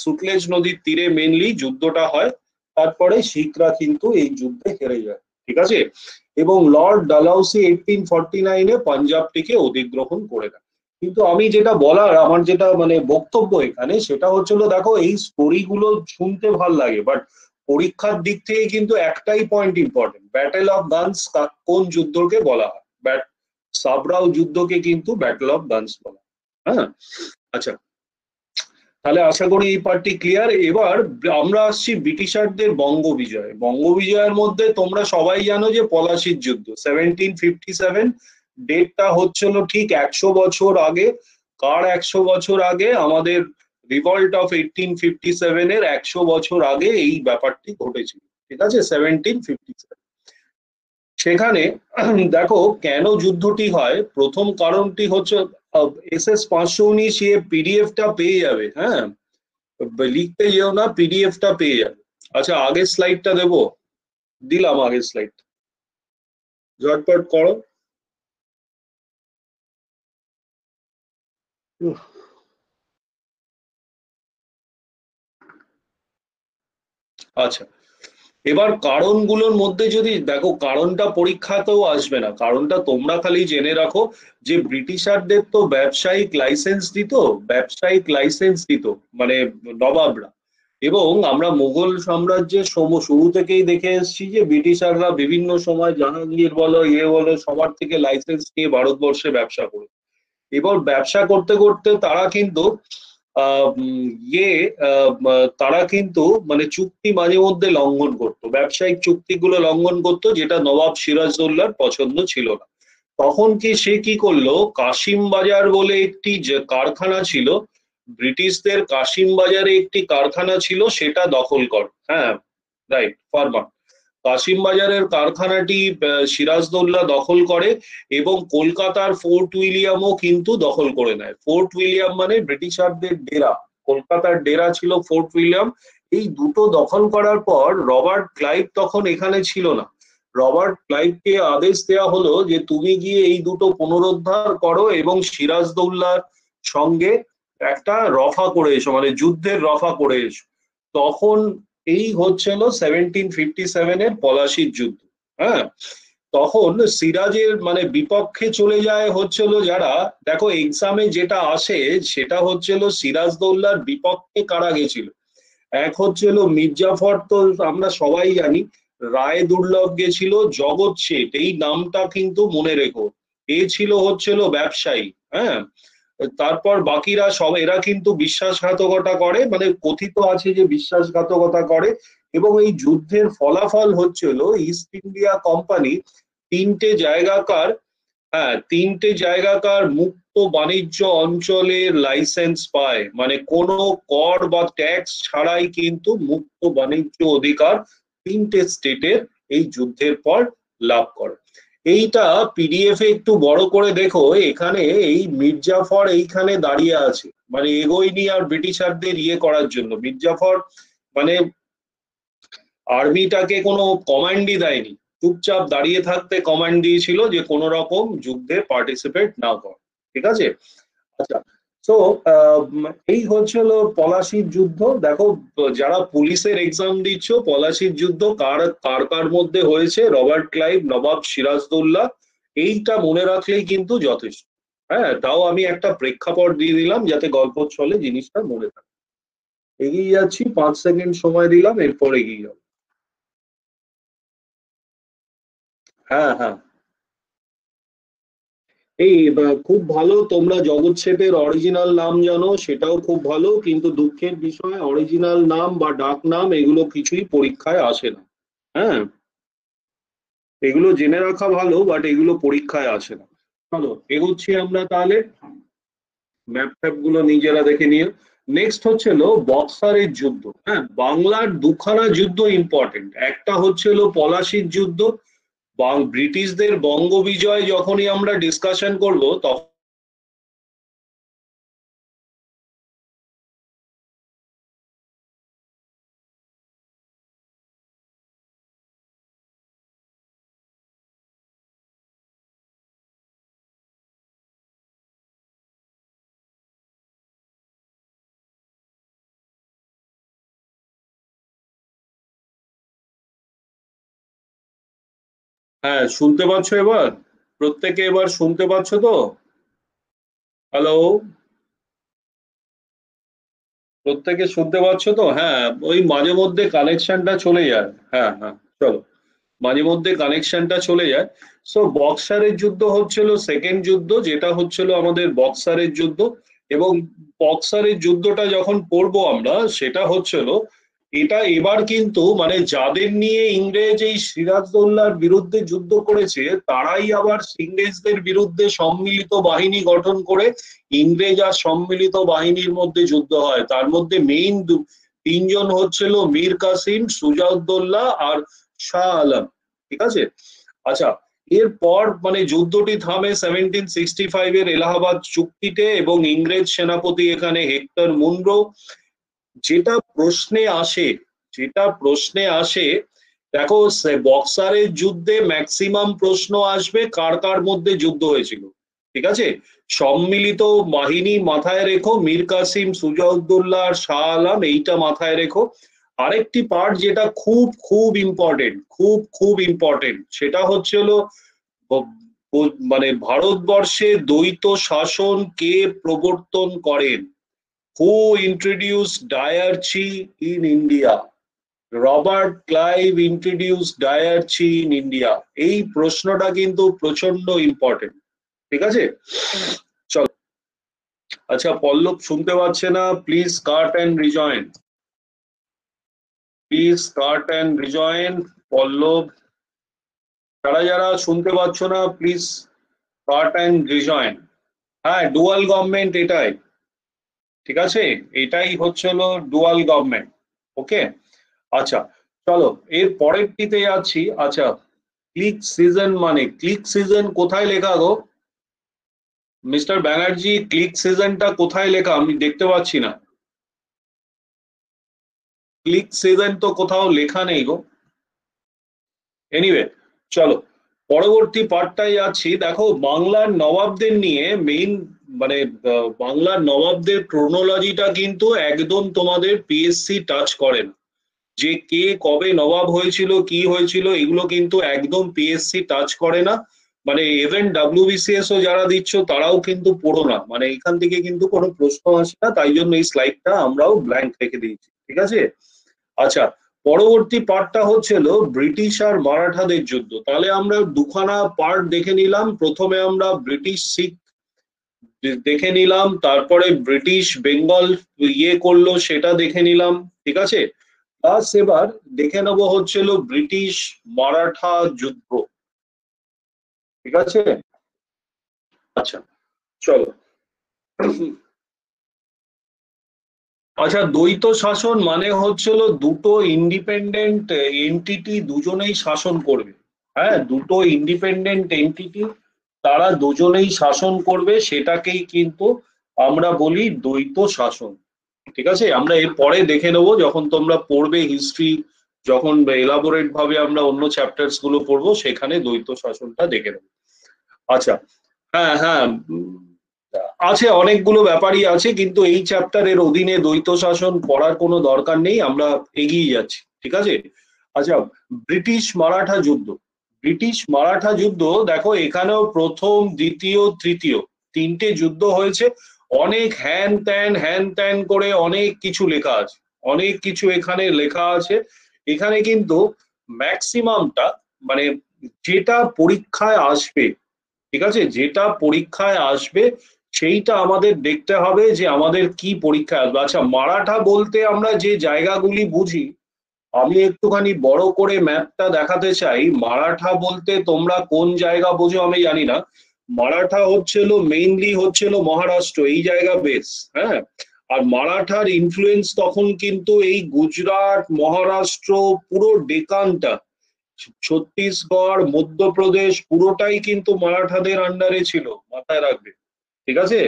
সুতলেজ নদীর তীরে মেইনলি যুদ্ধটা হয়। তারপরে শিখরা কিন্তু এই যুদ্ধে হেরে যায়, ঠিক আছে। এবং লর্ড ডালহাউসি 1849-এ পাঞ্জাবটিকে অধিগ্রহণ করে দেয়। কিন্তু আমি যেটা বলার, আমার যেটা মানে বক্তব্য এখানে, সেটা হচ্ছিল, দেখো এই স্টোরি গুলো শুনতে ভাল লাগে, বাট পরীক্ষার দিক থেকে কিন্তু একটাই point important, battle of guns কোন যুদ্ধকে বলা হয়। সাবরাও যুদ্ধকে কিন্তু ব্যাটেল অফ গানস বলা হয়। হ্যাঁ, আচ্ছা, তাহলে আশা করি এই পার্টটি ক্লিয়ার। এবার আমরা আসছি ব্রিটিশারদের বঙ্গ বিজয়। বঙ্গ বিজয়ের মধ্যে তোমরা সবাই জানো যে পলাশির যুদ্ধ 1757, ডেটটা হচ্ছিল ঠিক 100 বছর আগে। কার 100 বছর আগে? আমাদের রিভল্ট অফ 1857-এর 100 বছর আগে এই ব্যাপারটি ঘটেছিল, ঠিক আছে, 1757। সেখানে দেখো কেন যুদ্ধটি হয়। প্রথম কারণটি হচ্ছে SS 519, পিডিএফটা পেয়ে যাবে, হ্যাঁ, লিখতে যেও না, পিডিএফটা পেয়ে যাবে। আচ্ছা, আগের স্লাইডটা দেবো, দিলাম আগের স্লাইড, ঝটপট করো। আচ্ছা, এবার কারণগুলোর মধ্যে যদি দেখো, কারণটা পরীক্ষাতেও আসবে না, কারণটা তোমরা খালি জেনে রাখো যে ব্রিটিশারদের তো ব্যবসায়িক লাইসেন্স দিত মানে নবাবরা। এবং আমরা মুঘল সাম্রাজ্যের শুরু থেকেই দেখে এসেছি যে ব্রিটিশাররা বিভিন্ন সময় জাহাঙ্গীর বলো বলো সবার থেকে লাইসেন্স নিয়ে ভারতবর্ষে ব্যবসা করে। এবার ব্যবসা করতে করতে তারা কিন্তু আহ উম, ইয়ে তারা কিন্তু মানে চুক্তি মাঝে মধ্যে লঙ্ঘন করতো, ব্যবসায়িক চুক্তিগুলো লঙ্ঘন করতো, যেটা নবাব সিরাজদৌল্লার পছন্দ ছিল না। তখন সে কি করলো, কাশিম বাজার বলে একটি যে কারখানা ছিল, ব্রিটিশদের কাশিম বাজারে একটি কারখানা ছিল, সেটা দখল করে। হ্যাঁ, রাইট, ফারমান। কাশিম বাজারের কারখানাটি সিরাজদৌল্লা দখল করে, এবং কলকাতার ফোর্ট উইলিয়ামও কিন্তু দখল করে নেয়। ফোর্ট উইলিয়াম মানে ব্রিটিশারদের ডেরা, কলকাতার ডেরা ছিল ফোর্ট উইলিয়াম। এই দুটো দখল করার পর রবার্ট ক্লাইভ তখন এখানে ছিল না। রবার্ট ক্লাইভকে আদেশ দেওয়া হলো যে তুমি গিয়ে এই দুটো পুনরুদ্ধার করো এবং সিরাজদৌল্লার সঙ্গে একটা রফা করে এসো, মানে যুদ্ধের রফা করে এসো। তখন এই হচ্ছিল 1757-এর পলাশির যুদ্ধ। হ্যাঁ, তখন সিরাজের মানে বিপক্ষে চলে যায় হচ্ছিল যারা, দেখো এক্সামে যেটা আসে সেটা হচ্ছিল সিরাজদৌল্লার বিপক্ষে কারা গেছিল। এক হচ্ছিল মির্জাফর, তো আমরা সবাই জানি। রায় দুর্লভ গেছিল, জগৎ শেঠ, এই নামটা কিন্তু মনে রেখো, এ ছিল হচ্ছিল ব্যবসায়ী। হ্যাঁ, তারপর বাকিরা সব, এরা কিন্তু বিশ্বাসঘাতকতা করে, মানে কথিত আছে যে বিশ্বাসঘাতকতা করে। এবং এই যুদ্ধের ফলাফল হচ্ছিল ইস্ট ইন্ডিয়া কোম্পানি তিনটে জায়গাকার মুক্ত বাণিজ্য অঞ্চলের লাইসেন্স পায়, মানে কোনো কর বা ট্যাক্স ছাড়াই কিন্তু মুক্ত বাণিজ্য অধিকার তিনটে স্টেটের এই যুদ্ধের পর লাভ করে। এইটা পিডিএফ এ একটু বড় করে দেখো, এখানে এই মির্জাফর এইখানে দাঁড়িয়ে আছে, মানে এগোয়নি আর ব্রিটিশারদের ইয়ে করার জন্য। মির্জাফর মানে আর্মিটাকে কোনো কমান্ডই দেয়নি, চুপচাপ দাঁড়িয়ে থাকতে কমান্ড দিয়েছিল যে কোনো রকম যুদ্ধে পার্টিসিপেট না কর, ঠিক আছে। আচ্ছা, তো এই হচ্ছিল পলাশির যুদ্ধ। দেখো, যারা পুলিশের এক্সাম দিচ্ছ, পলাশির যুদ্ধ কার কার কার মধ্যে হয়েছে, রবার্ট ক্লাইভ, নবাব সিরাজদৌল্লা, এইটা মনে রাখলেই কিন্তু যথেষ্ট। হ্যাঁ, তাও আমি একটা প্রেক্ষাপট দিয়ে দিলাম যাতে গল্প চলে, জিনিসটা মনে থাকে। এগিয়ে যাচ্ছি, 5 সেকেন্ড সময় দিলাম, এরপর এগিয়ে যাবো। হ্যাঁ, হ্যাঁ, এই খুব ভালো, তোমরা জগৎ শেঠের অরিজিনাল নাম জানো, সেটাও খুব ভালো, কিন্তু দুঃখের বিষয় অরিজিনাল নাম বা ডাক নাম এগুলো কিছুই পরীক্ষায় আসে না। হ্যাঁ, এগুলো জেনে রাখা ভালো, বাট এগুলো পরীক্ষায় আসে না। চলো এগোচ্ছি আমরা তাহলে, ম্যাপ ট্যাপ গুলো নিজেরা দেখে নিও। নেক্সট হচ্ছিল বক্সারের যুদ্ধ। হ্যাঁ, বাংলার দুখানা যুদ্ধ ইম্পর্টেন্ট। একটা হচ্ছিল পলাশির যুদ্ধ, ব্রিটিশদের বঙ্গ বিজয় যখনই আমরা ডিসকাশন করব তখন হ্যাঁ, শুনতে পাচ্ছ এবার? প্রত্যেকে এবার শুনতে পাচ্ছ তো? হ্যালো, প্রত্যেকে শুনতে পাচ্ছ তো? হ্যাঁ, ওই মাঝে মধ্যে কানেকশনটা চলে যায়। হ্যাঁ হ্যাঁ, চলো, মাঝে মধ্যে কানেকশনটা চলে যায়। সো বক্সারের যুদ্ধ হচ্ছিল সেকেন্ড যুদ্ধ, যেটা হচ্ছিল আমাদের বক্সারের যুদ্ধ। এবং বক্সারের যুদ্ধটা যখন পড়বো আমরা, সেটা হচ্ছিল এটা এবার কিন্তু মানে যাদের নিয়ে ইংরেজ এই সিরাজদৌল্লার বিরুদ্ধে যুদ্ধ করেছে, তারাই আবার ইংরেজদের বিরুদ্ধে সম্মিলিত বাহিনী গঠন করে ইংরেজ আর সম্মিলিত বাহিনীর মধ্যে যুদ্ধ হয়। তার মধ্যে মেইন তিনজন হচ্ছিল মীর কাসিম, সুজাউদ্দৌলা আর শাহ আলম। ঠিক আছে? আচ্ছা, এরপর মানে যুদ্ধটি থামে 1765 এর এলাহাবাদ চুক্তিতে, এবং ইংরেজ সেনাপতি এখানে হেক্টর মুনরো। যেটা প্রশ্নে আসে যেটা প্রশ্নে আসে, দেখো, বক্সারের যুদ্ধে ম্যাক্সিমাম প্রশ্ন আসবে কার কার মধ্যে যুদ্ধ হয়েছিল। ঠিক আছে? সম্মিলিত বাহিনী মাথায় রেখো, মীর কাসিম, সুজাউদ্দৌলা আর শাহ আলম, এইটা মাথায় রেখো। আরেকটি পার্ট যেটা খুব খুব ইম্পর্টেন্ট, খুব খুব ইম্পর্টেন্ট, সেটা হচ্ছে হলো মানে ভারতবর্ষে দ্বৈত শাসন কে প্রবর্তন করেন? Who introduce diarchy in India? Robert Clive introduce diarchy in India. এই প্রশ্নটা কিন্তু প্রচন্ড ইম্পর্টেন্ট। ঠিক আছে? চল, আচ্ছা, পল্লব শুনতে পাচ্ছে না? Please cut and rejoin. Please cut and rejoin. Pallab, যারা যারা শুনতে পাচ্ছ না, প্লিজ কাট অ্যান্ড রিজয়েন। হ্যাঁ, ডুয়াল গভর্নমেন্ট এটাই। ঠিক আছে? এটাই হচ্ছে হলো ডুয়াল গভর্নমেন্ট। ওকে, আচ্ছা, চলো এর পরেরটিতে যাচ্ছি। আচ্ছা, ক্লিক সিজন, মানে ক্লিক সিজন কোথায় লেখা গো মিস্টার ব্যানার্জি? ক্লিক সিজনটা কোথায় লেখা? আমি দেখতে পাচ্ছি না। ক্লিক সিজন তো কোথাও লেখা নেই গো। এনিওয়ে, চলো পরবর্তী পার্টটাই আছি। দেখো, বাংলার নবাবদের নিয়ে মেইন মানে বাংলার নবাবদের ক্রোনোলজিটা কিন্তু একদম তোমাদের পিএসসি টাচ করে না। যে কে কবে নবাব হয়েছিল, কি হয়েছিল, এগুলো কিন্তু একদম পিএসসি টাচ করে না। মানে ইভেন ডাব্লিউবিসিএস ও যারা দিচ্ছ তারাও কিন্তু পড়ো না, মানে এখান থেকে কিন্তু কোনো প্রশ্ন আসে না, তাই জন্য এই স্লাইডটা আমরাও ব্ল্যাঙ্ক রেখে দিয়েছি। ঠিক আছে? আচ্ছা, পরবর্তী পার্টটা হচ্ছিল ব্রিটিশ আর মারাঠাদের যুদ্ধ। তাহলে আমরা দুখানা পার্ট দেখে নিলাম। প্রথমে আমরা ব্রিটিশ শিখ দেখে নিলাম, তারপরে ব্রিটিশ বেঙ্গল করলো সেটা দেখে নিলাম। ঠিক আছে? প্লাস এবার দেখে নেবো হচ্ছিল ব্রিটিশ মারাঠা যুদ্ধ। ঠিক আছে? আচ্ছা, চলো। আচ্ছা, দ্বৈত শাসন মানে হচ্ছিল দুটো ইন্ডিপেন্ডেন্ট এন্টিটি দুজনেই শাসন করবে। হ্যাঁ, দুটো ইন্ডিপেন্ডেন্ট এন্টিটি, তারা দুজনেই শাসন করবে, সেটাকেই কিন্তু আমরা বলি দ্বৈত শাসন। ঠিক আছে? আমরা এর পরে দেখে নেবো যখন তোমরা পড়বে হিস্ট্রি, যখন এলাবোরেট ভাবে আমরা অন্য চ্যাপ্টার্স গুলো পড়বো, সেখানে দ্বৈত শাসনটা দেখে নেবো। আচ্ছা, হ্যাঁ হ্যাঁ, আছে, অনেকগুলো ব্যাপারই আছে, কিন্তু এই চ্যাপ্টারের অধীনে দ্বৈত শাসন পড়ার কোনো দরকার নেই, আমরা এগিয়ে যাচ্ছি। ঠিক আছে? আচ্ছা, ব্রিটিশ মারাঠা যুদ্ধ। ব্রিটিশ মারাঠা যুদ্ধ, দেখো এখানেও প্রথম, দ্বিতীয়, তৃতীয় তিনটে যুদ্ধ হয়েছে। অনেক হ্যান ত্যান করে অনেক কিছু লেখা আছে, অনেক কিছু এখানে লেখা আছে। এখানে কিন্তু ম্যাক্সিমামটা মানে যেটা পরীক্ষায় আসবে, ঠিক আছে, যেটা পরীক্ষায় আসবে সেইটা আমাদের দেখতে হবে যে আমাদের কি পরীক্ষায় আসবে। আচ্ছা, মারাঠা বলতে আমরা যে জায়গাগুলি বুঝি, আমি একটুখানি বড় করে ম্যাপটা দেখাতে চাই। মারাঠা বলতে তোমরা কোন জায়গা বোঝো আমি জানি না। মারাঠা হচ্ছিল মেইনলি হচ্ছিল মহারাষ্ট্র, এই জায়গা বেস। হ্যাঁ, আর মারাঠার ইনফ্লুয়েন্স তখন কিন্তু এই গুজরাট, মহারাষ্ট্র, পুরো ডেকানটা, ছত্তিশগড়, মধ্যপ্রদেশ পুরোটাই কিন্তু মারাঠাদের আন্ডারে ছিল, মাথায় রাখবে। ঠিক আছে,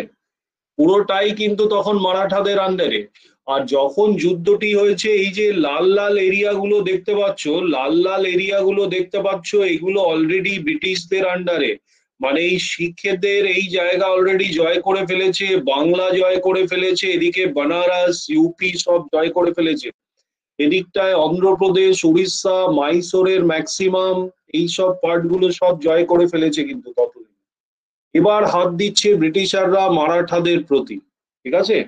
পুরোটাই কিন্তু তখন মারাঠাদের আন্ডারে। আর যখন যুদ্ধটি হয়েছে, এই যে লাল লাল এরিয়াগুলো দেখতে পাচ্ছ, লাল লাল এরিয়াগুলো দেখতে পাচ্ছ, এগুলো অলরেডি ব্রিটিশদের আন্ডারে। মানে এই শিখদের এই জায়গা অলরেডি জয় করে ফেলেছে, বাংলা জয় করে ফেলেছে, এদিকে বানারস, ইউপি সব জয় করে ফেলেছে। এদিকটায় অন্ধ্রপ্রদেশ, উড়িষ্যা, মাইসোরের ম্যাক্সিমাম এইসব পার্ট গুলো সব জয় করে ফেলেছে কিন্তু ততদিন। এবার হাত দিচ্ছে ব্রিটিশাররা মারাঠাদের প্রতি। ঠিক আছে,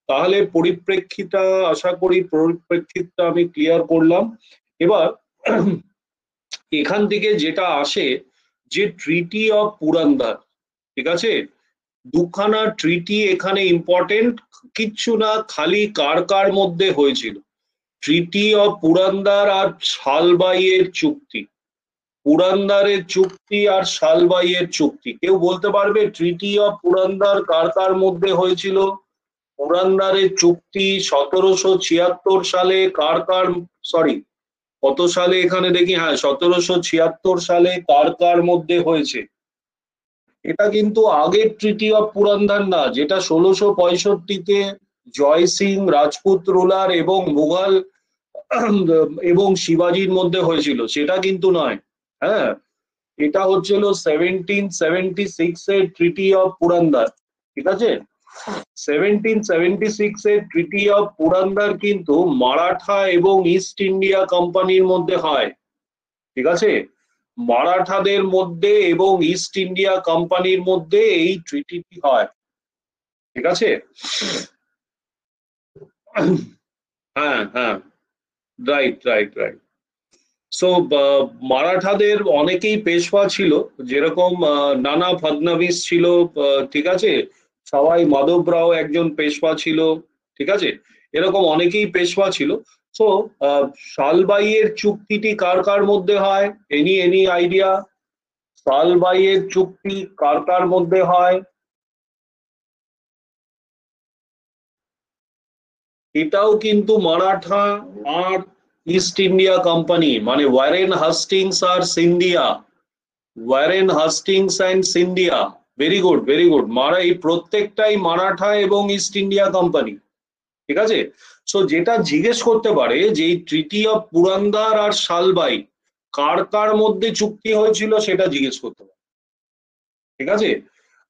তাহলে পরিপ্রেক্ষিতটা আশা করি পরিপ্রেক্ষিতটা আমি ক্লিয়ার করলাম। এবার এখান থেকে যেটা আসে, যে ট্রিটি অফ পুরন্দর, ঠিক আছে, দুখানা ট্রিটি এখানে ইম্পর্টেন্ট, কিচ্ছু না, খালি কার কার মধ্যে হয়েছিল। ট্রিটি অফ পুরন্দর আর শালবাইয়ের চুক্তি। পুরন্দরের চুক্তি আর শালবাইয়ের চুক্তি, কেউ বলতে পারবে ট্রিটি অফ পুরন্দর কার কার মধ্যে হয়েছিল? পুরন্দরের চুক্তি 1776 সালে কার কার, সরি কত সালে এখানে দেখি, হ্যাঁ 1776 সালে কার কার মধ্যে হয়েছে? এটা কিন্তু আগের ট্রিটি অফ পুরন্দর না, যেটা 1665-তে জয় সিং রাজপুত রুলার এবং মুঘল এবং শিবাজির মধ্যে হয়েছিল, সেটা কিন্তু নয়। হ্যাঁ, এটা হচ্ছিল 1776 এর ট্রিটি অফ পুরন্দর। ঠিক আছে, 1776 এর ট্রিটি অফ পুরন্দর কিন্তু মারাঠা এবং ইস্ট ইন্ডিয়া কোম্পানির মধ্যে হয়। ঠিক আছে, মারাঠাদের মধ্যে এবং ইস্ট ইন্ডিয়া কোম্পানির মধ্যে এই ট্রিটিটি হয়। ঠিক আছে, হ্যাঁ হ্যাঁ, রাইট রাইট রাইট। সো মারাঠাদের অনেকেই পেশওয়া ছিল, যেরকম নানা ফাডনাভিস ছিল, ঠিক আছে, সবাই মাধবরাও একজন পেশওয়া ছিল। ঠিক আছে, এরকম অনেকেই পেশওয়া ছিল। সো শালবাইয়ের চুক্তিটি কার কার মধ্যে হয়? Any idea? শালবাইয়ের চুক্তি কার কার মধ্যে হয়? এটাও কিন্তু মারাঠা আর ইস্ট ইন্ডিয়া কোম্পানি, মানে ওয়ারেন হাস্টিংস আর Scindia, Warren Hastings and Scindia. Very good very good, এই প্রত্যেকটাই মারাঠা এবং ইস্ট ইন্ডিয়া কোম্পানি। ঠিক আছে, সো যেটা জিজ্ঞেস করতে পারে যে এই ট্রিটি অফ পুরন্দর আর শালবাই কার কার মধ্যে চুক্তি হয়েছিল, সেটা জিজ্ঞেস করতে পারে। ঠিক আছে,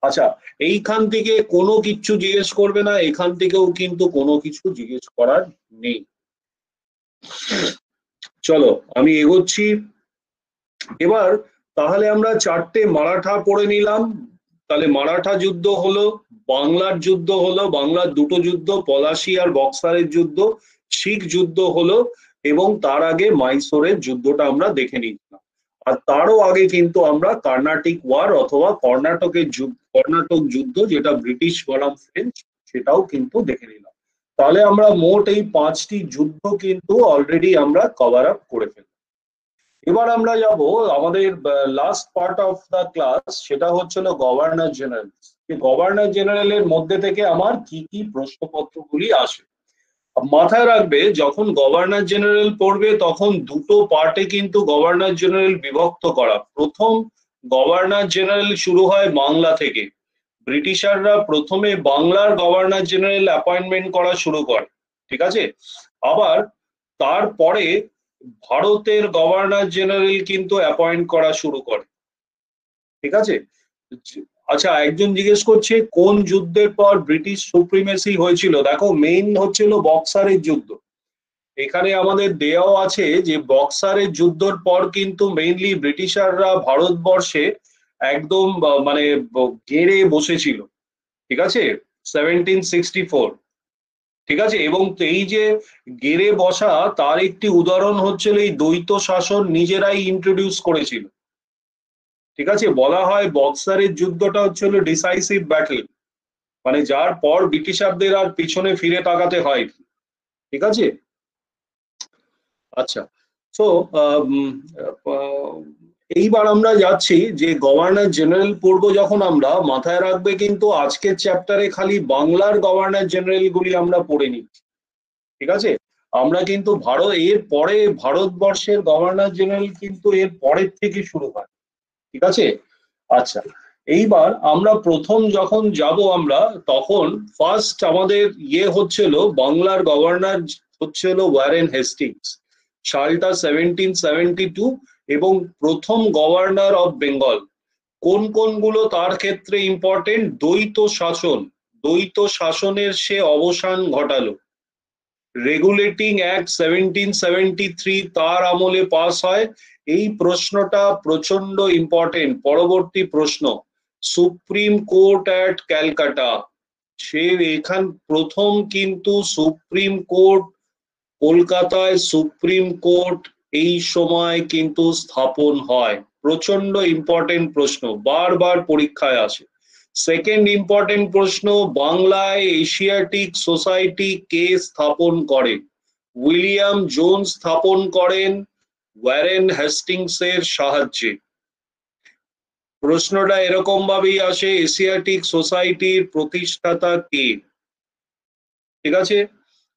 আচ্ছা, এইখান থেকে কোনো কিছু জিজ্ঞেস করবে না, এখান থেকেও কিন্তু কোনো কিছু জিজ্ঞেস করার নেই। চলো আমি এগোচ্ছি। এবার তাহলে আমরা চারটে মারাঠা পড়ে নিলাম। তাহলে মারাঠা যুদ্ধ হলো, বাংলার যুদ্ধ হলো, বাংলার দুটো যুদ্ধ, পলাশী আর বক্সারের যুদ্ধ, শিখ যুদ্ধ হলো, এবং তার আগে মাইসোরের যুদ্ধটা আমরা দেখে নিলাম। আর তারও আগে কিন্তু আমরা কর্ণাটিক ওয়ার অথবা কর্ণাটক যুদ্ধ, যেটা ব্রিটিশ বনাম ফ্রেঞ্চ, সেটাও কিন্তু দেখে নিলাম। তাহলে আমরা মোট এই 5টি যুদ্ধ কিন্তু অলরেডি আমরা কভার আপ করে ফেললাম। এবার আমরা যাব আমাদের last part of the class, সেটা হচ্ছিল গভর্নর জেনারেল। গভর্নর জেনারেলের মধ্যে থেকে আমার কি কি প্রশ্নপত্রগুলি আসে। মাথায় রাখবে, যখন গভর্নর জেনারেল পড়বে তখন দুটো পার্টে কিন্তু গভর্নর জেনারেল বিভক্ত করা। প্রথম গভর্নর জেনারেল শুরু হয় বাংলা থেকে, ব্রিটিশাররা প্রথমে বাংলার গভর্নর জেনারেল অ্যাপয়েন্টমেন্ট করা শুরু করে। ঠিক আছে, আবার তারপরে ভারতের গভর্নর জেনারেল কিন্তু অ্যাপয়েন্ট করা শুরু করে। ঠিক আছে, আচ্ছা, একজন জিজ্ঞেস করছে কোন যুদ্ধের পর ব্রিটিশ সুপ্রিমেসি হয়েছিল। দেখো, মেইন হচ্ছিল বক্সারের যুদ্ধ। এখানে আমাদের দেয়াও আছে যে বক্সারের যুদ্ধের পর কিন্তু মেইনলি ব্রিটিশাররা ভারতবর্ষে একদম মানে গেড়ে বসেছিল। ঠিক আছে, 1764। ঠিক আছে, এবং এই যে গেড়ে বসা, তার একটি উদাহরণ হচ্ছিল এই দ্বৈত শাসন নিজেরাই ইন্ট্রোডিউস করেছিল। ঠিক আছে, বলা হয় বক্সারের যুদ্ধটা হচ্ছিল ডিসাইসিভ ব্যাটল, মানে যার পর ব্রিটিশারদের আর পিছনে ফিরে তাকাতে হয়। ঠিক আছে, আচ্ছা, তো এইবার আমরা যাচ্ছি যে গভর্নর জেনারেল পড়বো যখন, আমরা মাথায় রাখবে কিন্তু আজকের চ্যাপ্টারে খালি বাংলার গভর্নর জেনারেল গুলি আমরা পড়ে নিচ্ছি, ঠিক আছে? আমরা কিন্তু এর পরে ভারতবর্ষের গভর্নর জেনারেল কিন্তু এর পরের থেকে শুরু হয়, ঠিক আছে? আচ্ছা, এইবার আমরা প্রথম যখন যাব আমরা, তখন ফার্স্ট আমাদের হচ্ছিল বাংলার গভর্নর হচ্ছিল ওয়ারেন হেস্টিংস, সালটা 1772, এবং প্রথম গভর্নর অফ বেঙ্গল। কোন কোনগুলো তার ক্ষেত্রে ইম্পর্টেন্ট? দ্বৈত শাসনের সে অবসান ঘটালো। রেগুলেটিং অ্যাক্ট 1773 তার আমলে পাস হয়। এই প্রশ্নটা প্রচন্ড ইম্পর্টেন্ট। পরবর্তী প্রশ্ন, সুপ্রিম কোর্ট অ্যাট ক্যালকাটা। সে প্রথম কিন্তু সুপ্রিম কোর্ট, কলকাতায় সুপ্রিম কোর্ট এই সময় কিন্তু স্থাপন হয়। প্রচন্ড ইম্পর্টেন্ট প্রশ্ন, বারবার পরীক্ষায় আসে। সেকেন্ড ইম্পর্টেন্ট প্রশ্ন, বাংলায় এশিয়াটিক সোসাইটি কে স্থাপন করে? উইলিয়াম জোন্স স্থাপন করেন ওয়ারেন হেস্টিংস এর সাহায্যে। প্রশ্নটা এরকম ভাবেই আসে, এশিয়াটিক সোসাইটির প্রতিষ্ঠাতা কে? ঠিক আছে।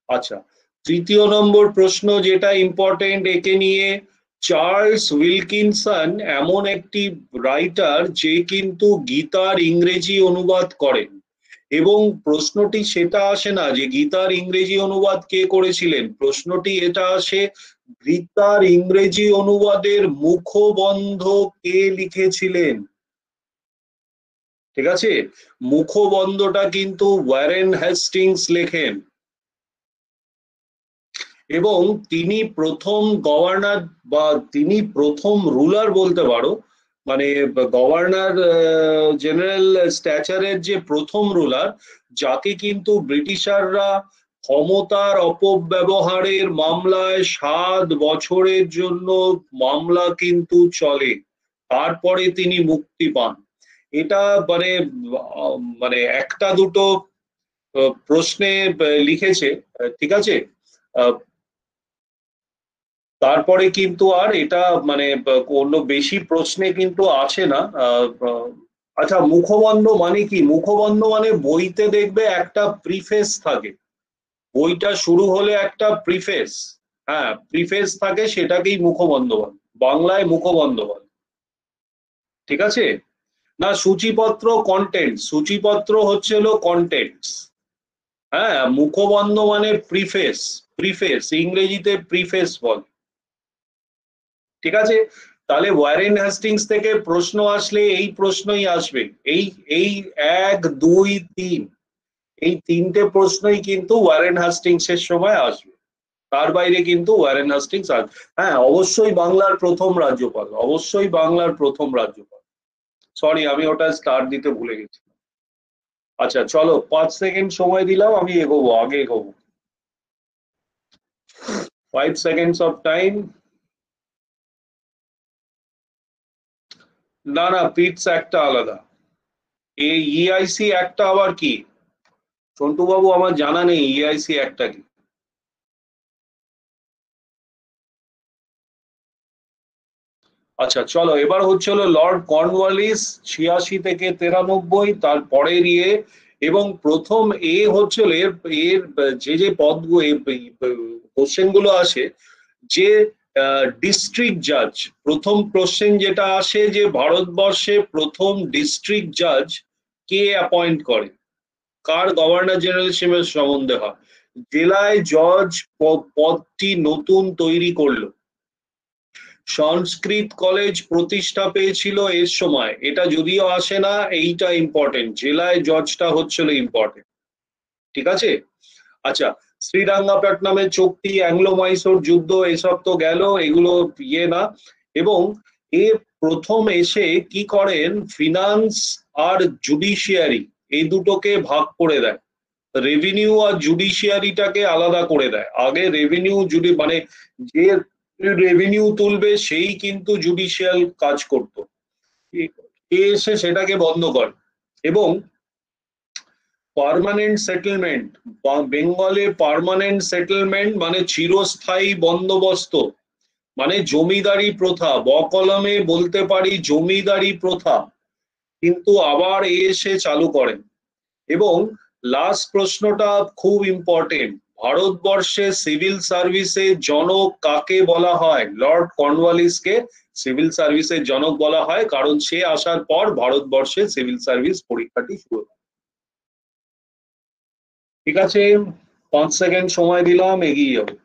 আচ্ছা, তৃতীয় নম্বর প্রশ্ন যেটা ইম্পর্টেন্ট একে নিয়ে, চার্লস উইলকিনসন এমন একটি রাইটার যে কিন্তু গীতার ইংরেজি অনুবাদ করেন, এবং প্রশ্নটি সেটা আসে না যে গীতার ইংরেজি অনুবাদ কে করেছিলেন, প্রশ্নটি এটা আসে গীতার ইংরেজি অনুবাদের মুখবন্ধ কে লিখেছিলেন। ঠিক আছে, মুখবন্ধটা কিন্তু ওয়ারেন হেস্টিংস লেখেন, এবং তিনি প্রথম গভর্নর, বা তিনি প্রথম রুলার বলতে পারো, মানে গভর্নর জেনারেল স্ট্যাচারের যে প্রথম রুলার, যাকে কিন্তু ব্রিটিশাররা ক্ষমতার অপব্যবহারের মামলায় 7 বছরের জন্য মামলা কিন্তু চলে, তারপরে তিনি মুক্তি পান। এটা মানে মানে একটা দুটো প্রশ্নে লিখেছে, ঠিক আছে? তারপরে কিন্তু আর এটা মানে অন্য বেশি প্রশ্নে কিন্তু আসে না। আচ্ছা, মুখবন্ধ মানে কি? মুখবন্ধ মানে বইতে দেখবে একটা প্রিফেস থাকে, বইটা শুরু হলে একটা প্রিফেস, হ্যাঁ প্রিফেস থাকে, সেটাকেই মুখবন্ধ বলে, বাংলায় মুখবন্ধ বলে, ঠিক আছে? না, সূচিপত্র কন্টেন্ট, সূচিপত্র হচ্ছে হলো কন্টেন্টস, হ্যাঁ মুখবন্ধ মানে প্রিফেস, প্রিফেস ইংরেজিতে প্রিফেস বলে, ঠিক আছে? তাহলে ওয়ারেন হেস্টিংস থেকে প্রশ্ন আসলে এই প্রশ্নই আসবে, এই এই 1, 2, 3, এই তিনটে প্রশ্নই কিন্তু ওয়ারেন হেস্টিংস এর সময় আসবে, তার বাইরে কিন্তু ওয়ারেন হেস্টিংস আসবে। হ্যাঁ, অবশ্যই বাংলার প্রথম রাজ্যপাল, অবশ্যই বাংলার প্রথম রাজ্যপাল। সরি, আমি ওটা স্টার্ট দিতে ভুলে গেছি। আচ্ছা চলো, 5 সেকেন্ড সময় দিলাম, আমি এগোবো, আগে এগোবো। 5 সেকেন্ডস অফ টাইম। না না, পিটস একটা আলাদা, এই ইআইসি একটা আবার কি? সন্টু বাবু, আমার জানা নেই ইআইসি একটা কি। আচ্ছা চলো, এবার হচ্ছে হলো লর্ড কর্নওয়ালিস 86 থেকে 93, তার পরের এবং প্রথম হচ্ছিল এর এর যে যে পদগুলো, কোশ্চেন গুলো আসে, যে ডিস্ট্রিক্ট জাজ, প্রথম কোশ্চেন যেটা আসে যে ভারতবর্ষে প্রথম ডিস্ট্রিক্ট জাজ কে অ্যাপয়েন্ট করে, কার গভর্নর জেনারেল হিসেবে সম্বন্ধে হয়। জেলায় জজ পদটি নতুন তৈরি করলো। সংস্কৃত কলেজ প্রতিষ্ঠা পেয়েছিল এর সময়, এটা যদিও আসে না, এইটা ইম্পর্টেন্ট, জেলায় জজটা হচ্ছিল ইম্পর্টেন্ট, ঠিক আছে? আচ্ছা, শ্রীরঙ্গাপট্টনমের চুক্তি, অ্যাংলো মাইসোর যুদ্ধ, এসব তো গেল, এগুলো না। এবং প্রথম এসে কি করেন, ফিনান্স আর জুডিশিয়ারি এই দুটোকে ভাগ করে দেয়, রেভিনিউ আর জুডিশিয়ারিটাকে আলাদা করে দেয়। আগে রেভিনিউ মানে যে রেভিনিউ তুলবে সেই কিন্তু জুডিশিয়াল কাজ করত, এসে সেটাকে বন্ধ করে। এবং পার্মানেন্ট সেটেলমেন্ট, বেঙ্গলে পার্মানেন্ট সেটেলমেন্ট মানে চিরস্থায়ী বন্দোবস্ত, মানে জমিদারি প্রথা, বকলমে বলতে পারি জমিদারি প্রথা কিন্তু আবার এসে চালু করেন। এবং লাস্ট প্রশ্নটা খুব ইম্পর্টেন্ট, ভারতবর্ষে সিভিল সার্ভিসের জনক কাকে বলা হয়? লর্ড কর্নওয়ালিসকে সিভিল সার্ভিসের জনক বলা হয়, কারণ সে আসার পর ভারতবর্ষে সিভিল সার্ভিস পরীক্ষাটি শুরু হয়। ঠিক আছে, 5 সেকেন্ড সময় দিলাম, এগিয়ে যাবো।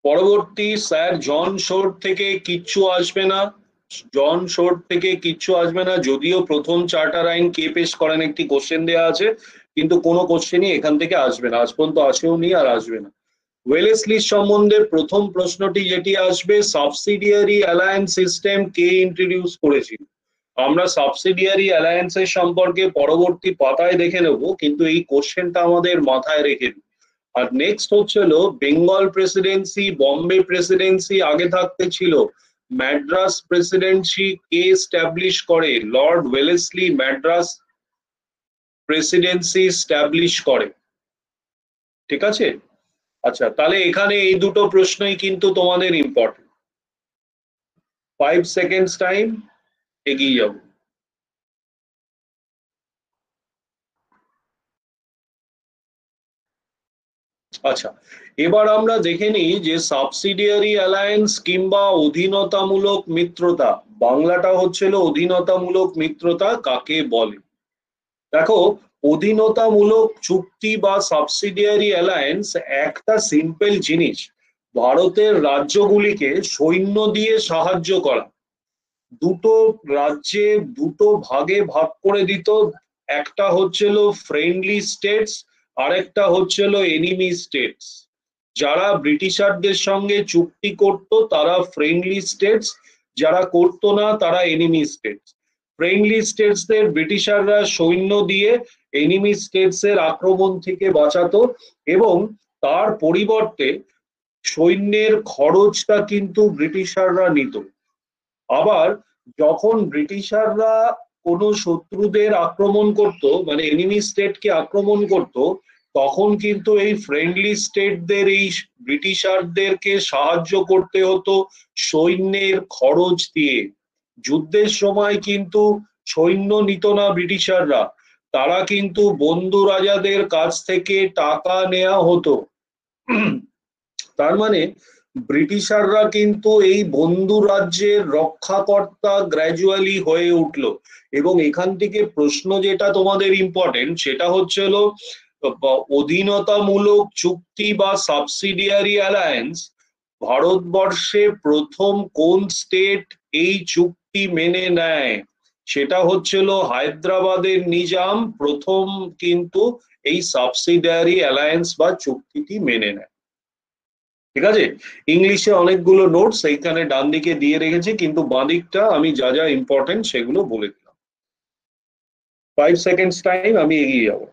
পরবর্তী স্যার জন শোর থেকে কিচ্ছু আসবে না, জন শোর থেকে কিচ্ছু আসবে না, যদিও প্রথম চার্টার আইন কে পেশ করেন একটি কোশ্চেন দেওয়া আছে, কিন্তু কোনো কোশ্চেনই এখান থেকে আসবে না, আজ পর্যন্ত আসেও নি আর আসবে না। ওয়েলেসলি সম্বন্ধে প্রথম প্রশ্নটি যেটি আসবে, সাবসিডিয়ারি অ্যালায়েন্স সিস্টেম কে ইন্ট্রোডিউস করেছিল? আমরা সাবসিডিয়ারি অ্যালায়েন্সের সম্পর্কে পরবর্তী পাতায় দেখে নেব, কিন্তু এই কোশ্চেনটা আমাদের মাথায় রেখে দিই। আর নেক্সট হচ্ছিল বেঙ্গল প্রেসিডেন্সি, বম্বে প্রেসিডেন্সি আগে থাকতে ছিল, ম্যাড্রাস প্রেসিডেন্সি কে স্ট্যাবলিশ করে? Lord Wellesley Madras Presidency establish করে। ঠিক আছে, আচ্ছা তাহলে এখানে এই দুটো প্রশ্নই কিন্তু তোমাদের ইম্পর্টেন্ট। 5 সেকেন্ডস টাইম, এগিয়ে যাবো। আচ্ছা, এবার আমরা দেখে নিই যে সাবসিডিয়ারি অ্যালায়েন্স কিংবা অধীনতামূলক মিত্রতা, বাংলাটা হচ্ছিল অধীনতামূলক মিত্রতা কাকে বলে? দেখো, অধীনতামূলক চুক্তি বা সাবসিডিয়ারি অ্যালায়েন্স একটা সিম্পল জিনিস, ভারতের রাজ্যগুলিকে সৈন্য দিয়ে সাহায্য করা। দুটো রাজ্যে দুটো ভাগে ভাগ করে দিত, একটা হচ্ছিল ফ্রেন্ডলি স্টেটস, আরেকটা হচ্ছিল এনিমি স্টেটস। যারা ব্রিটিশারদের সঙ্গে চুক্তি করত তারা ফ্রেন্ডলি স্টেটস, যারা করতো না তারা এনিমি স্টেটস। ফ্রেন্ডলি স্টেটসদের ব্রিটিশাররা সৈন্য দিয়ে এনিমি স্টেটস এর আক্রমণ থেকে বাঁচাতো, এবং তার পরিবর্তে সৈন্যের খরচটা কিন্তু ব্রিটিশাররা নিত। আবার যখন ব্রিটিশাররা কোনো শত্রুদের আক্রমণ করত, মানে এনিমি স্টেটকে আক্রমণ করত, তখন কিন্তু এই ফ্রেন্ডলি স্টেটদের এই ব্রিটিশারদেরকে সাহায্য করতে হতো সৈন্যের খরচ দিয়ে। যুদ্ধের সময় কিন্তু সৈন্য নিত না ব্রিটিশাররা, তারা কিন্তু বন্ধু রাজাদের কাছ থেকে টাকা নেওয়া হতো। তার মানে ব্রিটিশাররা কিন্তু এই বন্ধু রাজ্যের রক্ষাকর্তা গ্র্যাজুয়ালি হয়ে উঠলো। এবং এখান থেকে প্রশ্ন যেটা তোমাদের ইম্পর্টেন্ট সেটা হচ্ছে হলো, অধীনতামূলক চুক্তি বা সাবসিডিয়ারি অ্যালায়েন্স ভারতবর্ষে প্রথম কোন স্টেট এই চুক্তি মেনে নেয়? সেটা হচ্ছিল হায়দ্রাবাদের নিজাম প্রথম কিন্তু এই সাবসিডিয়ারি অ্যালায়েন্স বা চুক্তিটি মেনে নেয়। ঠিক আছে, ইংলিশে অনেকগুলো নোটস এইখানে ডান দিকে দিয়ে রেখেছি, কিন্তু বাঁ দিকটা আমি যা যা ইম্পর্টেন্ট সেগুলো বলে দিলাম। 5 সেকেন্ডস টাইম, আমি এগিয়ে যাবো।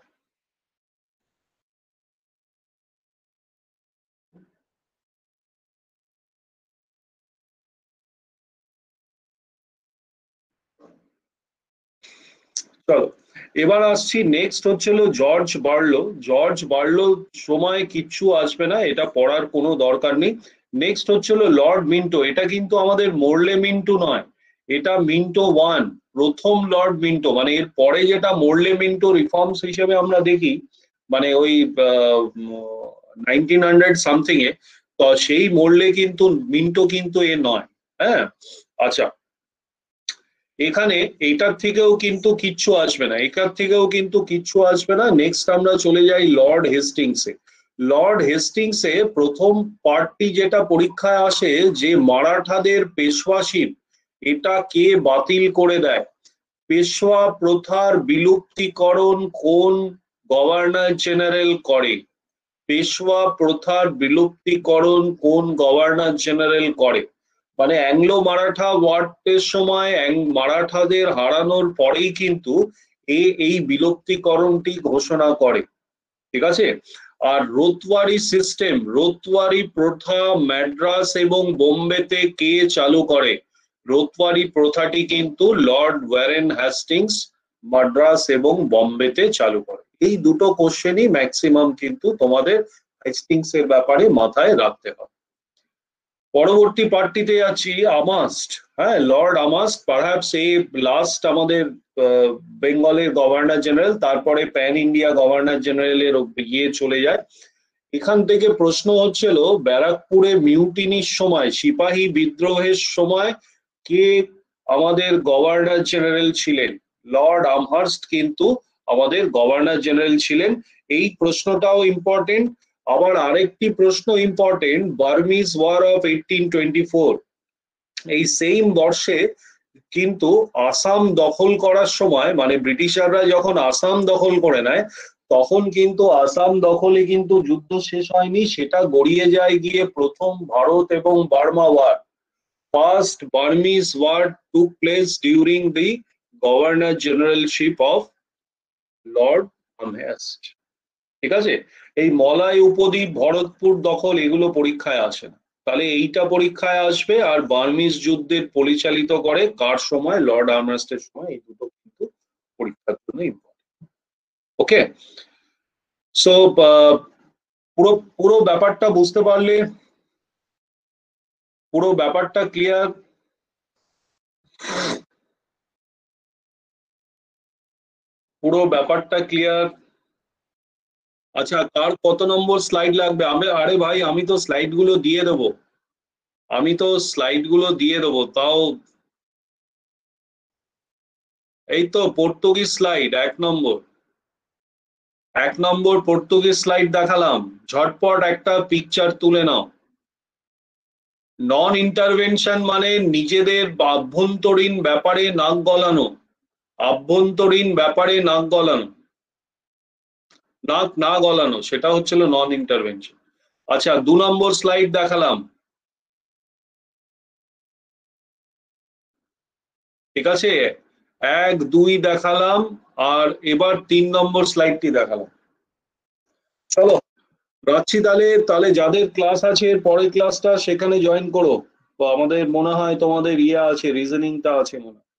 চলো, এবার আসছি নেক্সট হচ্ছিল জর্জ বার্লো। জর্জ বার্লো সময় কিচ্ছু আসবে না, এটা পড়ার কোনো দরকার নেই। নেক্সট হচ্ছিল লর্ড মিন্টো, এটা কিন্তু আমাদের মোরলে মিন্টো নয়, এটা মিন্টো ওয়ান, প্রথম লর্ড মিন্টো। মানে এর পরে যেটা মোরলে মিন্টো রিফর্মস হিসেবে আমরা দেখি, মানে ওই 1900 সামথিং এ, তো সেই মোরলে কিন্তু মিন্টো কিন্তু এ নয়। হ্যাঁ, আচ্ছা, এখানে এইটার থেকেও কিন্তু কিচ্ছু আসবে না, এটার থেকেও কিন্তু কিচ্ছু আসবে না। নেক্সট আমরা চলে যাই লর্ড হেস্টিংসে। লর্ড হেস্টিংসে প্রথম পার্টটি যেটা পরীক্ষায় আসে, যে মারাঠাদের পেশওয়াশিপ এটা কে বাতিল করে দেয়? পেশওয়া প্রথার বিলুপ্তিকরণ কোন গভর্নর জেনারেল করে? পেশওয়া প্রথার বিলুপ্তিকরণ কোন গভর্নর জেনারেল করে? মানে অ্যাংলো মারাঠা ওয়ারের সময় মারাঠাদের হারানোর পরেই কিন্তু এই বিলুপ্তিকরণটি ঘোষণা করে। ঠিক আছে, আর রোতওয়ারি সিস্টেম, রোতওয়ারি প্রথা ম্যাড্রাস এবং বোম্বেতে কে চালু করে? রোতওয়ারি প্রথাটি কিন্তু লর্ড ওয়ারেন হ্যাস্টিংস মাদ্রাস এবং বম্বেতে চালু করে। এই দুটো কোশ্চেনই ম্যাক্সিমাম কিন্তু তোমাদের হ্যাস্টিংস এর ব্যাপারে মাথায় রাখতে হবে। পরবর্তী পার্টটিতে আছি আমাস্ট। হ্যাঁ, লর্ড আমাস্ট পারহ্যাপস এই লাস্ট আমাদের বেঙ্গলের গভর্নর জেনারেল, তারপরে প্যান ইন্ডিয়া গভর্নর জেনারেলের গিয়ে চলে যায়। এখান থেকে প্রশ্ন হচ্ছিল ব্যারাকপুরে মিউটিনির সময়, সিপাহী বিদ্রোহের সময় কে আমাদের গভর্নর জেনারেল ছিলেন? লর্ড আমহার্স্ট কিন্তু আমাদের গভর্নর জেনারেল ছিলেন। এই প্রশ্নটাও ইম্পর্টেন্ট। আবার আরেকটি প্রশ্ন ইম্পর্টেন্ট, বার্মিজ ওয়ার অফ 1824, এই সেম বর্ষে কিন্তু আসাম দখল করার সময়, মানে ব্রিটিশাররা যখন আসাম দখল করে নেয়, তখন কিন্তু আসাম দখলে কিন্তু যুদ্ধ শেষ হয়নি, সেটা গড়িয়ে যায় গিয়ে প্রথম ভারত এবং Burma war. First Burmese war took place during the governor generalship of lord Amherst. ঠিক আছে, এই মলয় উপদ্বীপ, ভরতপুর দখল, এগুলো পরীক্ষায় আসে না। তাহলে এইটা পরীক্ষায় আসবে। আর বার্মিজ যুদ্ধের পরিচালিত করে কার সময়? লর্ড আমহার্স্টের সময়। এই দুটো কিন্তু পরীক্ষার জন্য ইম্পর্টেন্ট। ওকে, সো পুরো পুরো ব্যাপারটা বুঝতে পারলে? পুরো ব্যাপারটা ক্লিয়ার? পুরো ব্যাপারটা ক্লিয়ার? আচ্ছা, কার কত নম্বর স্লাইড লাগবে? আরে ভাই, আমি তো স্লাইড গুলো দিয়ে দেবো, তাও এই তো পর্তুগিজ স্লাইড 1 নম্বর। 1 নম্বর পর্তুগিজ স্লাইড দেখালাম, ঝটপট একটা পিকচার তুলে নাও। নন ইন্টারভেনশন মানে নিজেদের আভ্যন্তরীণ ব্যাপারে নাক গলানো, আভ্যন্তরীণ ব্যাপারে নাক গলানো, নাক না গলানো, সেটা হচ্ছিল নন ইন্টারভেনশন। আচ্ছা, 2 নম্বর স্লাইড দেখালাম, ঠিক আছে, 1, 2 দেখালাম, আর এবার 3 নম্বর স্লাইডটি দেখালাম। চলো রাখছি তাহলে। যাদের ক্লাস আছে পরের ক্লাসটা, সেখানে জয়েন করো। তো আমাদের মনে হয় তোমাদের আছে, রিজনিংটা আছে মনে হয়।